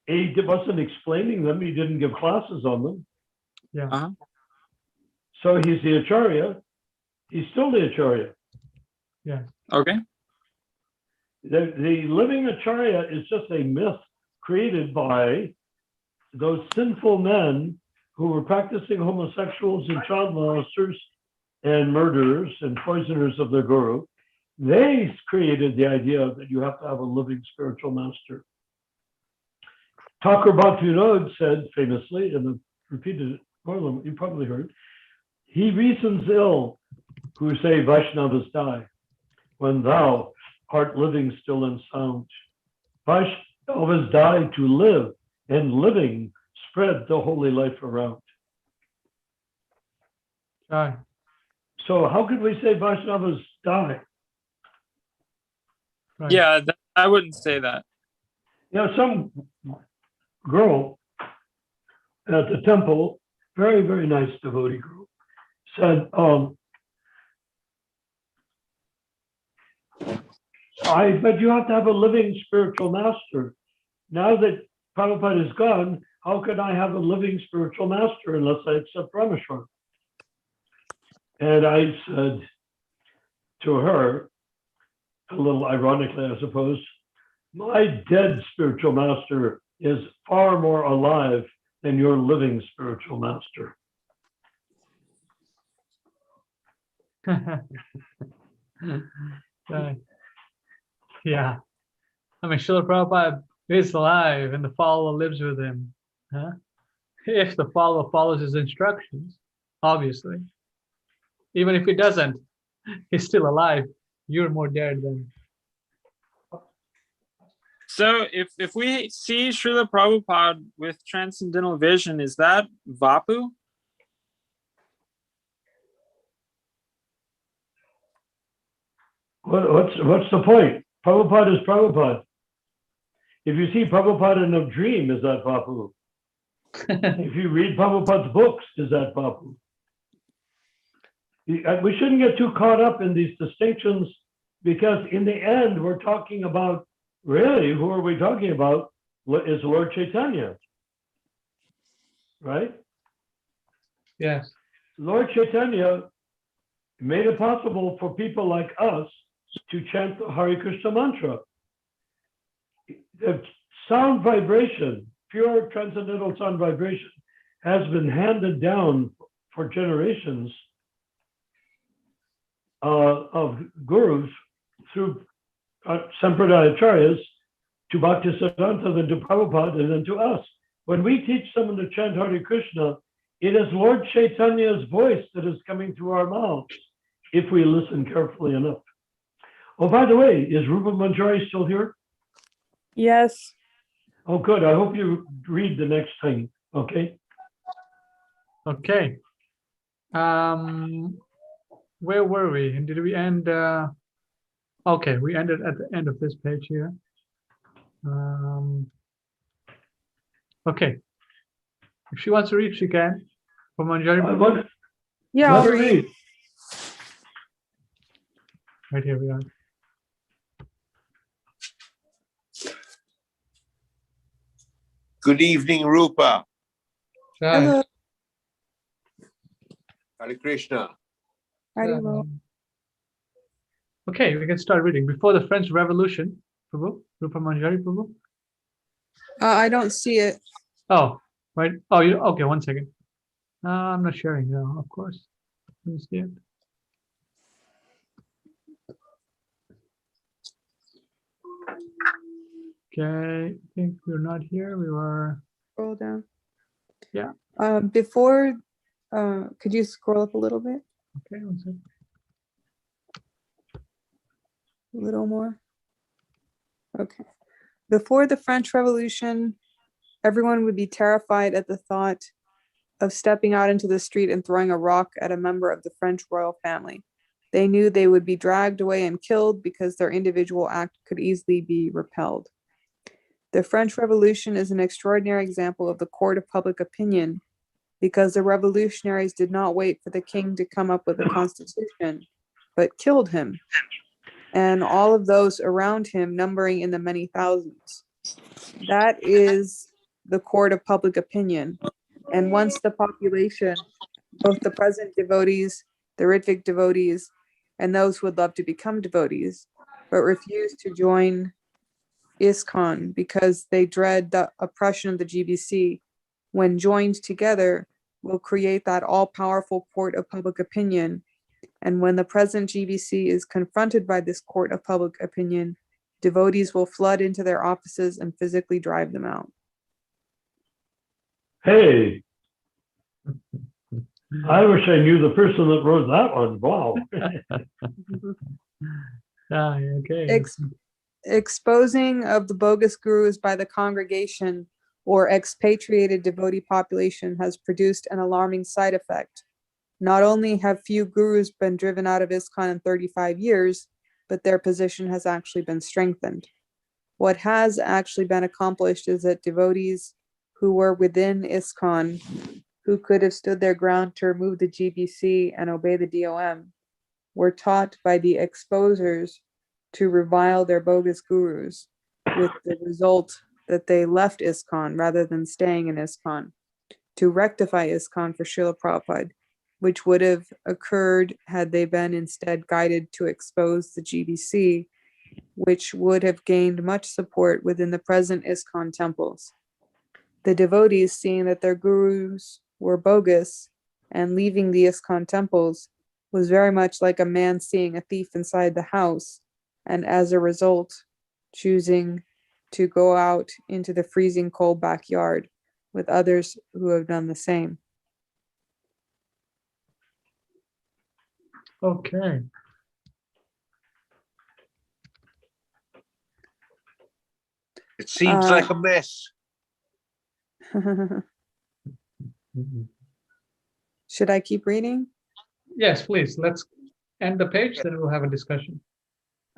He wasn't explaining them. He didn't give classes on them.
Yeah.
Uh-huh.
So he's the Acharya. He's still the Acharya.
Yeah.
Okay.
The living Acharya is just a myth created by those sinful men who were practicing homosexuals and child molesters and murderers and poisoners of their guru. They created the idea that you have to have a living spiritual master. Thakur Bhaktivinoda said famously, and repeated it more than you probably heard, he reasons ill who say Vaishnavas die, when thou art living still and sound. Vaishnavas die to live, and living spread the holy life around.
Right.
So how could we say Vaishnavas die?
Right.
Yeah, I wouldn't say that.
You know, some girl at the temple, very, very nice devotee girl, said, but you have to have a living spiritual master. Now that Prabhupada is gone, how can I have a living spiritual master unless I accept Rameshwar? And I said to her, a little ironically, I suppose, my dead spiritual master is far more alive than your living spiritual master.
Right. Yeah. I mean, Srila Prabhupada is alive and the follower lives with him. Huh? If the follower follows his instructions, obviously. Even if he doesn't, he's still alive. You're more dead than.
So if we see Srila Prabhupada with transcendental vision, is that Vapu?
What's the point? Prabhupada is Prabhupada. If you see Prabhupada in a dream, is that Vapu? If you read Prabhupada's books, is that Vapu? We shouldn't get too caught up in these distinctions, because in the end, we're talking about, really, who are we talking about? Is Lord Chaitanya, right?
Yes.
Lord Chaitanya made it possible for people like us to chant the Hare Krishna mantra. The sound vibration, pure transcendental sound vibration, has been handed down for generations of gurus through Sampradaya Acharyas to Bhaktisiddhanta, then to Prabhupada, and then to us. When we teach someone to chant Hare Krishna, it is Lord Chaitanya's voice that is coming through our mouths, if we listen carefully enough. Oh, by the way, is Rupa Manjari still here?
Yes.
Oh, good. I hope you read the next thing. Okay.
Okay. Where were we? And did we end? Okay, we ended at the end of this page here. Okay. If she wants to read, she can. For Manjari,
Yeah,
let
I'll
her
read.
read.
right here we are.
Good evening, Rupa.
Right.
Hello.
Hare Krishna.
Haribol.
Okay, we can start reading. Before the French Revolution, Prabhu, Rupa Manjari, Prabhu.
I don't see it.
Oh, right. Oh, you okay? 1 second. I'm not sharing now, of course. Let me see it. Okay, I think we're not here. We were.
Scroll down.
Yeah.
Before, could you scroll up a little bit?
Okay, 1 second.
A little more. Okay. Before the French Revolution, everyone would be terrified at the thought of stepping out into the street and throwing a rock at a member of the French royal family. They knew they would be dragged away and killed because their individual act could easily be repelled. The French Revolution is an extraordinary example of the court of public opinion, because the revolutionaries did not wait for the king to come up with a constitution, but killed him, and all of those around him, numbering in the many thousands. That is the court of public opinion. And once the population, both the present devotees, the Ritvik devotees, and those who would love to become devotees, but refuse to join ISKCON because they dread the oppression of the GBC, when joined together, will create that all-powerful court of public opinion. And when the present GBC is confronted by this court of public opinion, devotees will flood into their offices and physically drive them out.
Hey, I wish I knew the person that wrote that one. Wow.
Okay.
Exposing of the bogus gurus by the congregation or expatriated devotee population has produced an alarming side effect. Not only have few gurus been driven out of ISKCON in 35 years, but their position has actually been strengthened. What has actually been accomplished is that devotees who were within ISKCON, who could have stood their ground to remove the GBC and obey the DOM, were taught by the exposers to revile their bogus gurus, with the result that they left ISKCON rather than staying in ISKCON, to rectify ISKCON for Srila Prabhupada, which would have occurred had they been instead guided to expose the GBC, which would have gained much support within the present ISKCON temples. The devotees, seeing that their gurus were bogus and leaving the ISKCON temples, was very much like a man seeing a thief inside the house, and as a result, choosing to go out into the freezing cold backyard with others who have done the same.
Okay.
It seems like a mess.
Should I keep reading?
Yes, please. Let's end the page, then we'll have a discussion.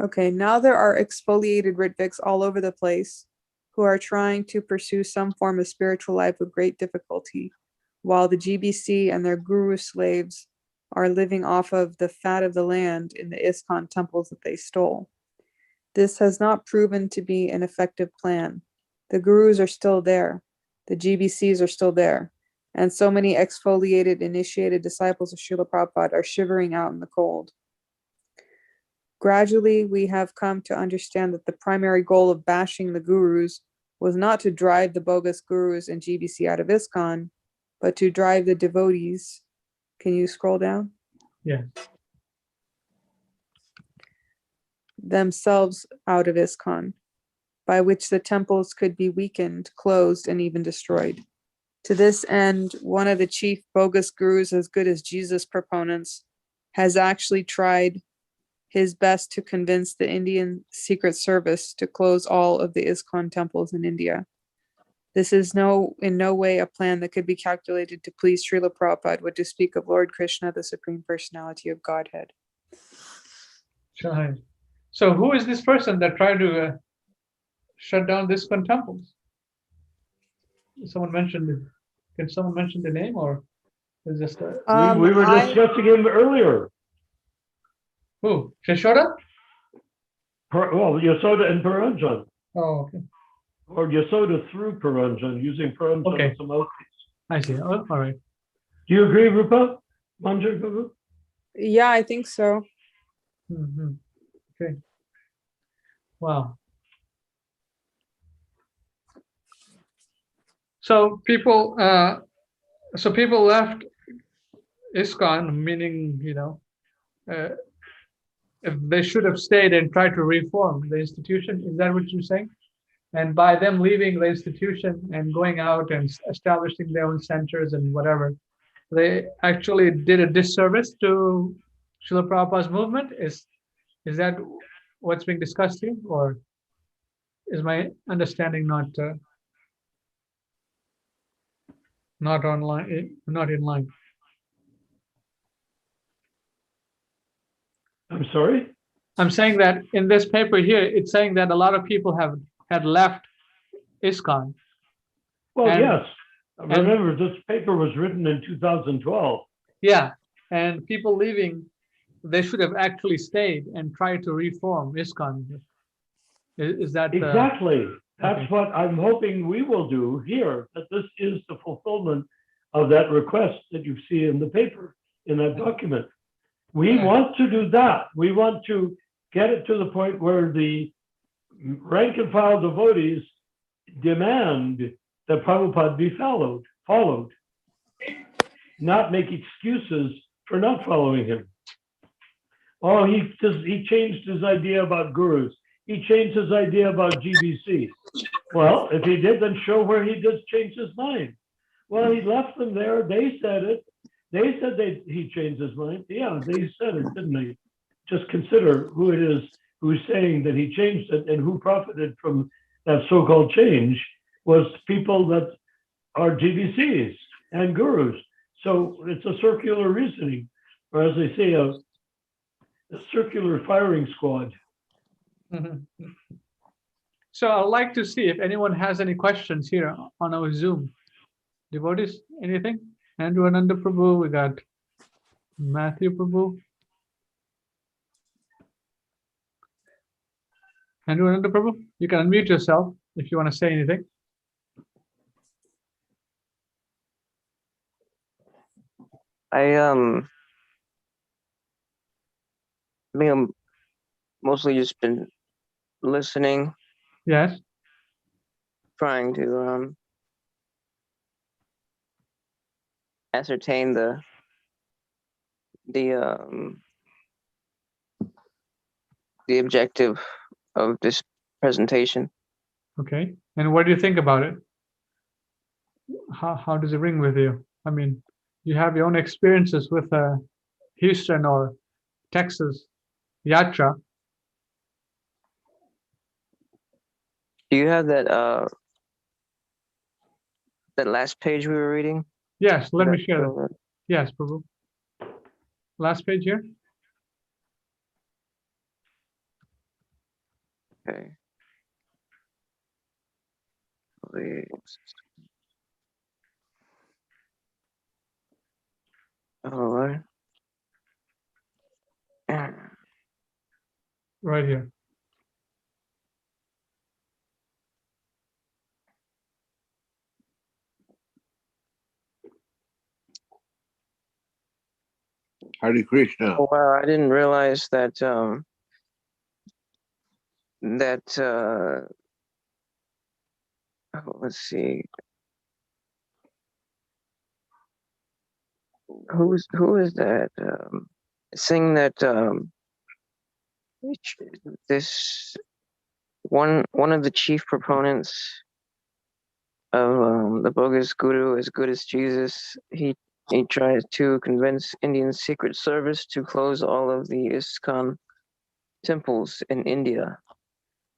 Okay, now there are exfoliated Ritviks all over the place who are trying to pursue some form of spiritual life with great difficulty, while the GBC and their guru slaves are living off of the fat of the land in the ISKCON temples that they stole. This has not proven to be an effective plan. The gurus are still there. The GBCs are still there. And so many exfoliated, initiated disciples of Srila Prabhupada are shivering out in the cold. Gradually, we have come to understand that the primary goal of bashing the gurus was not to drive the bogus gurus and GBC out of ISKCON, but to drive the devotees. Can you scroll down?
Yeah.
Themselves out of ISKCON, by which the temples could be weakened, closed, and even destroyed. To this end, one of the chief bogus gurus, as good as Jesus proponents, has actually tried his best to convince the Indian Secret Service to close all of the ISKCON temples in India. This is in no way a plan that could be calculated to please Srila Prabhupada, but to speak of Lord Krishna, the Supreme Personality of Godhead.
Sure. So who is this person that tried to shut down this ISKCON temples? Someone mentioned it. Can someone mention the name, or is just
We were discussing him earlier.
who? Shishoda?
Well, Yasoda and Paranjan,
Oh, okay.
or Yasoda through Paranjan, using Paranjan
Okay.
as a mouthpiece.
I see. Oh, all right.
Do you agree, Rupa? Manjar Guru?
Yeah, I think so.
Mm-hmm. Okay. Wow. So people left ISKCON, meaning, if they should have stayed and tried to reform the institution. Is that what you're saying? And by them leaving the institution and going out and establishing their own centers and whatever, they actually did a disservice to Srila Prabhupada's movement? Is that what's being discussed here, or is my understanding not in line?
I'm sorry?
I'm saying that in this paper here, it's saying that a lot of people had left ISKCON.
Well,
And-
yes. Remember, this paper was written in 2012.
Yeah, and people leaving, they should have actually stayed and tried to reform ISKCON. Is that
Exactly. That's
okay.
what I'm hoping we will do here, that this is the fulfillment of that request that you see in the paper, in that document. We
Right.
want to do that. We want to get it to the point where the rank and file devotees demand that Prabhupada be followed, not make excuses for not following him. Oh, he changed his idea about gurus. He changed his idea about GBC. Well, if he did, then show where he just changed his mind. Well, he left them there. They said it. They said he changed his mind. Yeah, they said it, didn't they? Just consider who it is who's saying that he changed it, and who profited from that so-called change was people that are GBCs and gurus. So it's a circular reasoning, or as they say, a circular firing squad.
Mhm. So I'd like to see if anyone has any questions here on our Zoom. Devotees, anything? Andrew Ananda Prabhu, we got Matthew Prabhu. Andrew Ananda Prabhu, you can unmute yourself if you want to say anything.
I think I'm mostly just been listening,
Yes.
trying to ascertain the objective of this presentation.
Okay. And what do you think about it? How does it ring with you? I mean, you have your own experiences with Houston or Texas Yatra.
Do you have that last page we were reading?
Yes, let me
That-
share it. Yes, Prabhu. Last page here.
Okay. Please. All right.
Right here.
Hare Krishna.
Oh wow, I didn't realize that let's see. Who is that? Saying that this one of the chief proponents of the bogus guru, as good as Jesus, he tries to convince Indian Secret Service to close all of the ISKCON temples in India.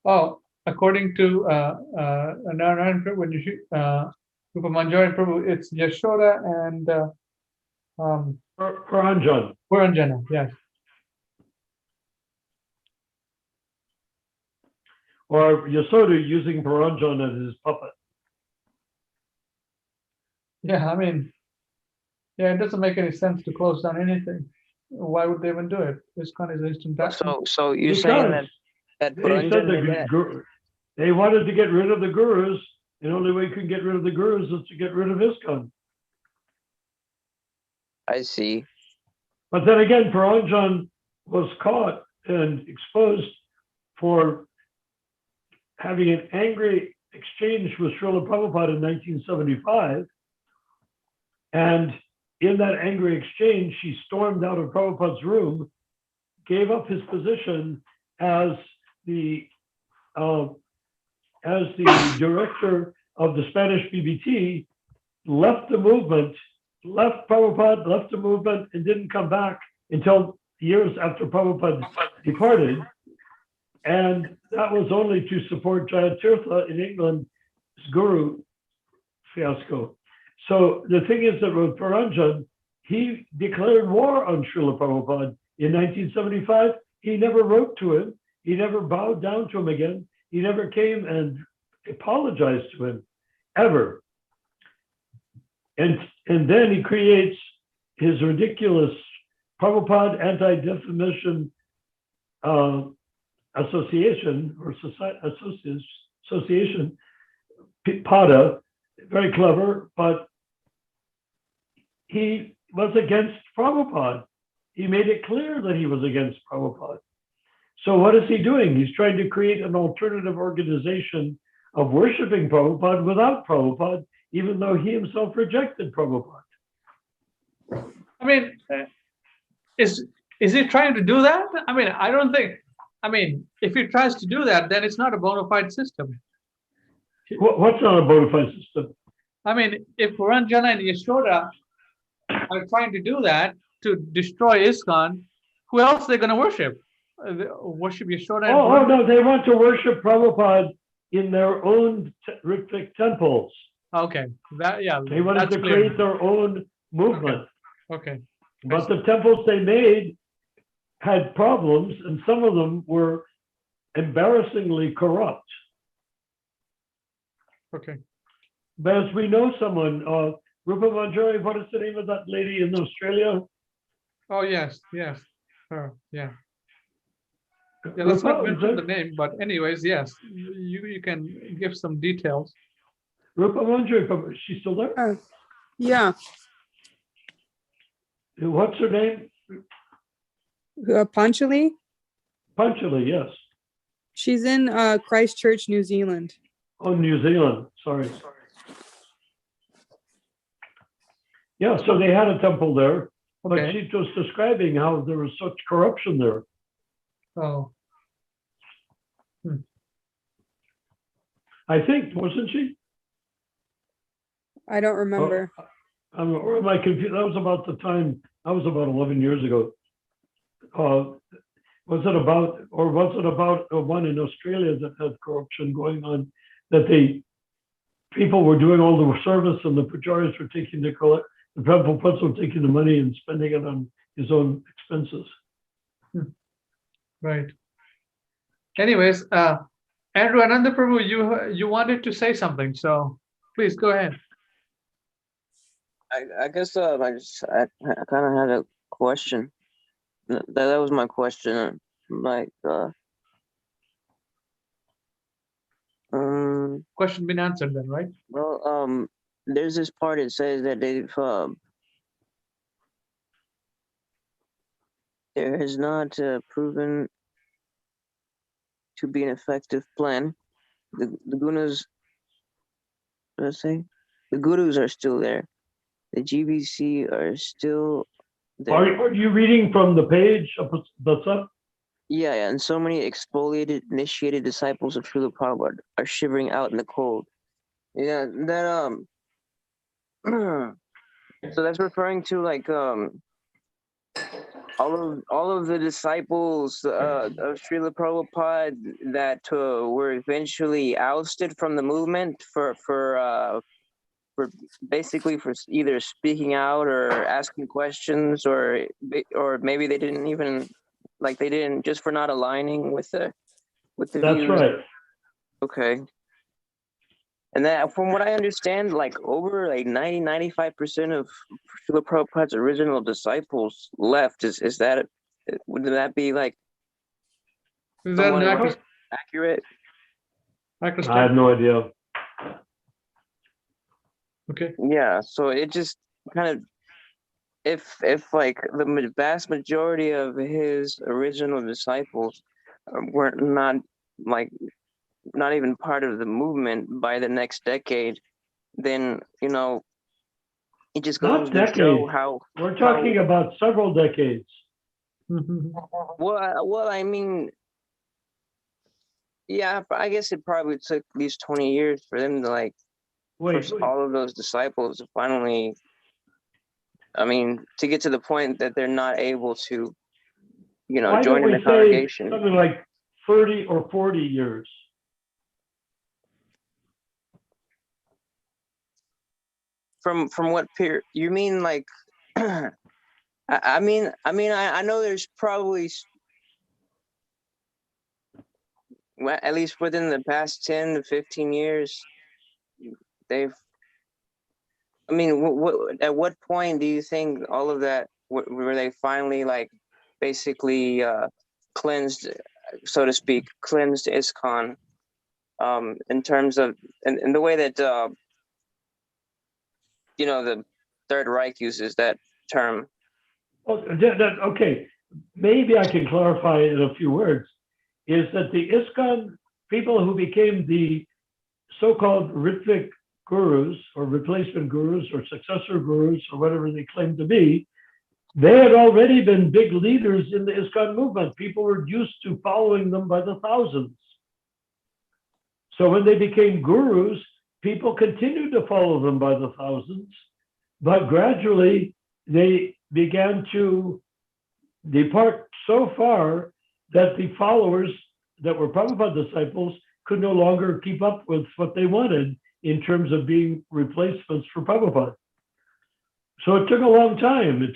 Oh, according to Narayan Prabhu, Rupa Manjari Prabhu, it's Yashoda and
Paranjan.
Puranjana. Yes.
Or Yasoda using Paranjan as his puppet.
Yeah, I mean, yeah, it doesn't make any sense to close down anything. Why would they even do it? ISKCON is instant.
So you're saying that
They said they wanted to get rid of the gurus. The only way you can get rid of the gurus is to get rid of ISKCON.
I see.
But then again, Paranjan was caught and exposed for having an angry exchange with Srila Prabhupada in 1975. And in that angry exchange, she stormed out of Prabhupada's room, gave up his position as the director of the Spanish BBT, left the movement, left Prabhupada, left the movement, and didn't come back until years after Prabhupada departed. And that was only to support Jayatirtha in England's guru fiasco. So the thing is that with Paranjan, he declared war on Srila Prabhupada in 1975. He never wrote to him. He never bowed down to him again. He never came and apologized to him, ever. And then he creates his ridiculous Prabhupada Anti-Defamation Association, or association, PADA, very clever, but he was against Prabhupada. He made it clear that he was against Prabhupada. So what is he doing? He's trying to create an alternative organization of worshiping Prabhupada without Prabhupada, even though he himself rejected Prabhupada.
I mean, is he trying to do that? I mean, I don't think. I mean, if he tries to do that, then it's not a bona fide system.
What's not a bona fide system?
I mean, if Puranjana and Yashoda are trying to do that to destroy ISKCON, who else are they going to worship? Worship Yashoda?
Oh no, they want to worship Prabhupada in their own Ritvik temples.
Okay,
They wanted to create their own movement.
Okay.
But the temples they made had problems, and some of them were embarrassingly corrupt.
Okay.
But as we know someone, Rupa Manjari, what is the name of that lady in Australia?
Oh, yes. Her, yeah. Yeah, let's not mention the name, but anyways, yes, you can give some details.
Rupa Manjari, she's still there?
Yeah.
What's her name?
Panchali?
Panchali, yes.
She's in Christchurch, New Zealand.
Oh, New Zealand, sorry. Yeah, so they had a temple there, but
Okay.
she was describing how there was such corruption there.
Oh,
I think, wasn't she?
I don't remember.
Or am I confused? That was about the time, that was about 11 years ago. Was it about one in Australia that had corruption going on, that people were doing all the service and the Pracharyas were taking the Prabhupada were taking the money and spending it on his own expenses.
right. Anyways, Andrew Ananda Prabhu, you wanted to say something, so please go ahead.
I guess I kind of had a question. That was my question. Like,
Question been answered then, right?
well, there's this part it says that there has not proven to be an effective plan. The gunas, let's say, the gurus are still there. The GBC are still there.
Are you reading from the page that's up?
Yeah, and so many exfoliated, initiated disciples of Srila Prabhupada are shivering out in the cold. Yeah, that so that's referring to like all of the disciples of Srila Prabhupada that were eventually ousted from the movement for basically for either speaking out or asking questions, or maybe they didn't even just for not aligning with the
That's
views.
right.
Okay. And that, from what I understand, like over like 95% of Srila Prabhupada's original disciples left. Is that, would that be like
Is that
somewhat
an
accurate?
accurate
I have
statement?
no idea.
Okay.
Yeah. So it just kind of, if like the vast majority of his original disciples were not even part of the movement by the next decade, then it just goes
Not
to show
decades.
how
We're talking about several decades.
well, I mean, yeah, I guess it probably took at least 20 years for them to
Wait,
for all of those disciples to finally, I mean, to get to the point that they're not able to,
why
join
don't
in
we
the
say
congregation.
something like 30 or 40 years?
From what period? You mean like? I mean, I know there's probably, well, at least within the past 10 to 15 years, they've. I mean, at what point do you think all of that were they finally basically cleansed, so to speak, cleansed ISKCON, in terms of in the way that the Third Reich uses that term.
Okay, maybe I can clarify in a few words, is that the ISKCON people who became the so-called Ritvik gurus or replacement gurus or successor gurus or whatever they claim to be, they had already been big leaders in the ISKCON movement. People were used to following them by the thousands. So when they became gurus, people continued to follow them by the thousands, but gradually they began to depart so far that the followers that were Prabhupada disciples could no longer keep up with what they wanted in terms of being replacements for Prabhupada. So it took a long time. It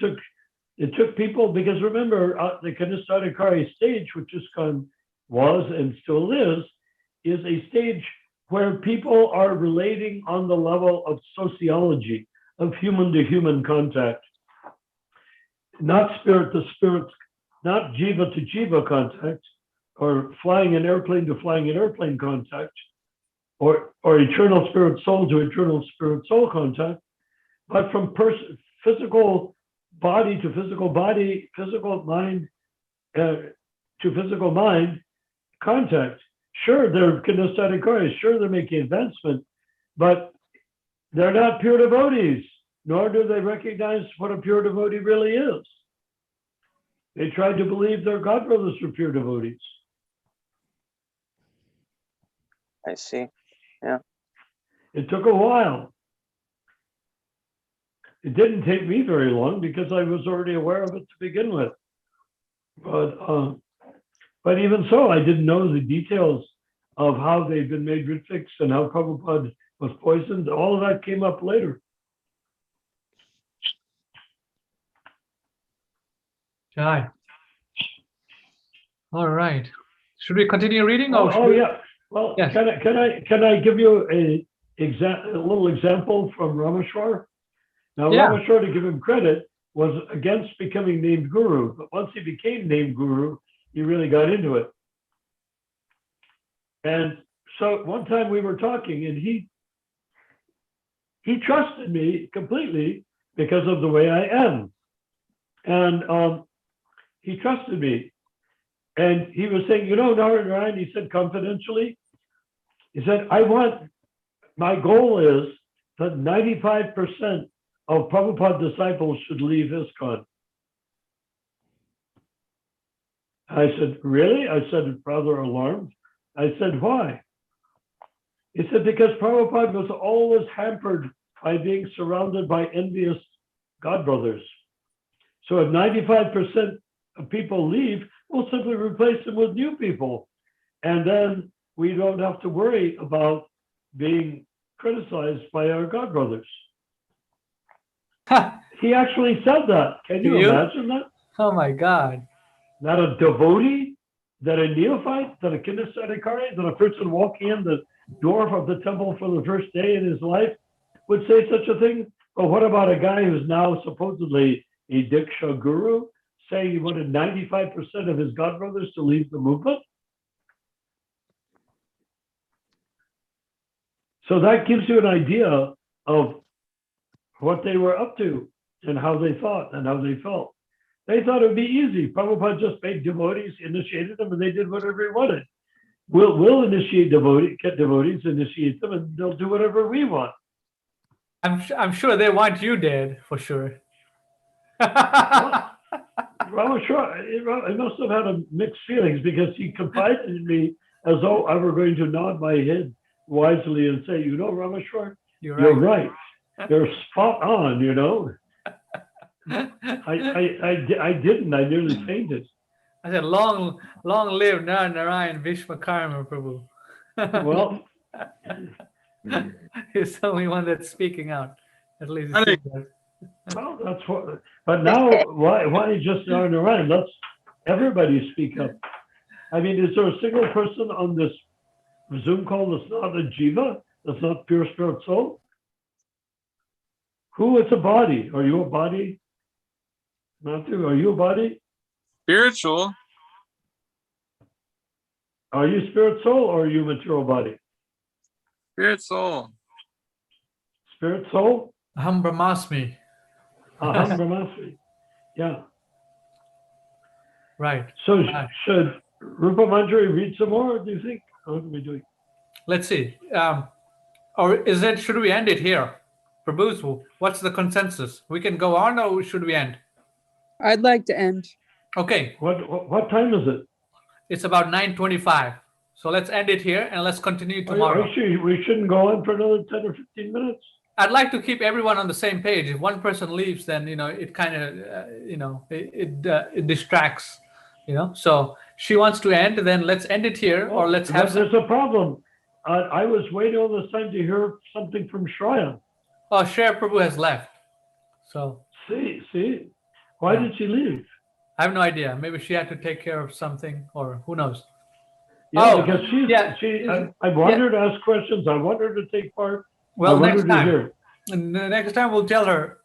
took people, because remember, the Kanistadikari stage, which ISKCON was and still is a stage where people are relating on the level of sociology, of human to human contact. Not spirit to spirit, not jiva to jiva contact, or flying an airplane to flying an airplane contact, or eternal spirit soul to eternal spirit soul contact, but from physical body to physical body, physical mind to physical mind contact. Sure, they're kinesthetic, sure, they're making advancement, but they're not pure devotees. nor do they recognize what a pure devotee really is. They tried to believe their godbrothers were pure devotees.
I see.
It took a while. It didn't take me very long because I was already aware of it to begin with. But even so, I didn't know the details of how they'd been made Ritvik and how Prabhupada was poisoned. All of that came up later.
Jai. All right. Should we continue reading?
Yeah. Well,
Yes.
can I give you a little example from Rameshwar? Now,
Yeah.
Rameshwar, to give him credit, was against becoming named guru, but once he became named guru, he really got into it. And so one time we were talking, and he trusted me completely because of the way I am, and he trusted me. And he was saying, Narayan, he said confidentially, he said, my goal is that 95% of Prabhupada disciples should leave ISKCON. I said, really? I said, rather alarmed. I said, why? He said, because Prabhupada was always hampered by being surrounded by envious godbrothers. So if 95% of people leave, we'll simply replace them with new people. And then we don't have to worry about being criticized by our godbrothers. He actually said that. Can you imagine that?
Oh my God.
That a devotee, that a neophyte, that a kinesthetic Acharya, that a person walking in the door of the temple for the first day in his life would say such a thing? But what about a guy who's now supposedly a Diksha guru saying he wanted 95% of his godbrothers to leave the movement? So that gives you an idea of what they were up to and how they thought and how they felt. They thought it would be easy. Prabhupada just made devotees, initiated them, and they did whatever he wanted. We'll initiate devotees, get devotees, initiate them, and they'll do whatever we want.
I'm sure they want you dead for sure.
Well, I must have had a mixed feelings because he confided in me as though I were going to nod my head wisely and say, Rameshwar, you're right. You're spot on, I didn't. I nearly fainted.
I said, long live Narayan Vishma Karma Prabhu.
Well,
he's the only one that's speaking out. At least
I think-
well, that's what. But now, why just Narayan? Let's everybody speak up. I mean, is there a single person on this Zoom call that's not a jiva, that's not pure spirit soul? Who is a body? Are you a body? Matthew, are you a body?
Spiritual.
Are you spirit soul or are you material body?
Spirit soul.
Spirit soul?
Aham Brahmasmi.
Aham Brahmasmi. Yeah.
Right.
So should Rupa Manjari read some more, do you think? What are we doing?
Let's see. Or should we end it here? Prabhu, what's the consensus? We can go on or should we end?
I'd like to end.
Okay.
What time is it?
It's about 9:25. So let's end it here and let's continue tomorrow.
Actually, we shouldn't go on for another 10 or 15 minutes.
I'd like to keep everyone on the same page. If one person leaves, then it kind of it distracts. So she wants to end. Then let's end it here, or let's have.
There's a problem. I was waiting all this time to hear something from Shreya.
Oh, Shreya Prabhu has left. So.
See, why did she leave?
I have no idea. Maybe she had to take care of something, or who knows.
Yeah, because I want her to ask questions. I want her to take part.
Well, next time. And the next time we'll tell her.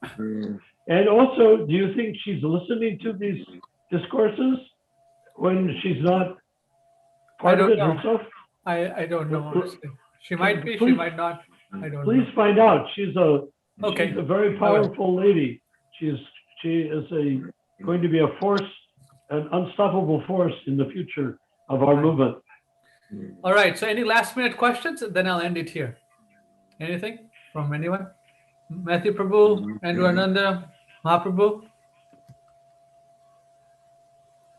And also, do you think she's listening to these discourses when she's not part of it herself?
I don't know, honestly. She might be, she might not. I don't know.
Please find out. She's a very powerful lady. She is going to be a force, an unstoppable force in the future of our movement.
All right. So any last minute questions? Then I'll end it here. Anything from anyone? Matthew Prabhu, Andrew Ananda, Mahaprabhu.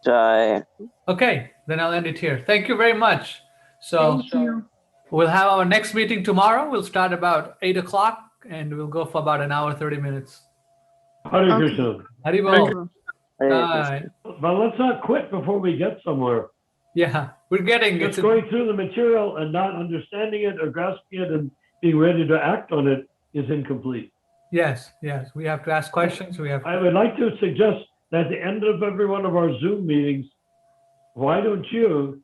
Jai.
Okay, then I'll end it here. Thank you very much. So
Thank you.
we'll have our next meeting tomorrow. We'll start about 8 o'clock and we'll go for about an hour, 30 minutes.
Hare
Okay.
Krishna.
Haribol.
Hare
Bye.
But let's not quit before we get somewhere.
Yeah, we're getting
Just
it.
going through the material and not understanding it or grasping it and being ready to act on it is incomplete.
Yes, yes. We have to ask questions. We have
I would like to suggest that at the end of every one of our Zoom meetings, why don't you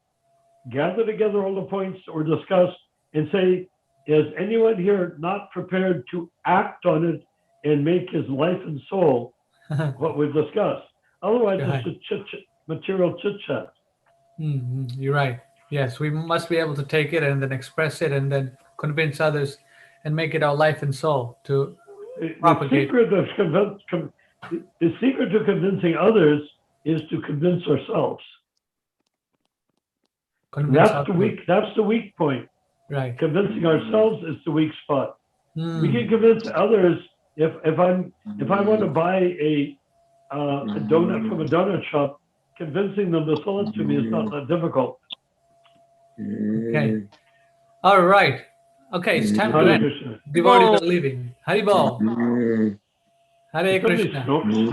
gather together all the points or discuss and say, is anyone here not prepared to act on it and make his life and soul what we've discussed? Otherwise,
Right.
it's just material chit chat.
You're right. Yes, we must be able to take it and then express it and then convince others and make it our life and soul to
The
propagate.
secret of the secret to convincing others is to convince ourselves.
Convince
That's the
others.
weak. That's the weak point.
Right.
Convincing ourselves is the weak spot.
Mm.
We can convince others if I want to buy a donut from a donut shop, convincing them to sell it to me is not that difficult.
Okay. All right. Okay, it's time to
Hare
end.
Krishna.
Devotees are leaving. Haribol. Hare
Is somebody
Krishna.
snoring?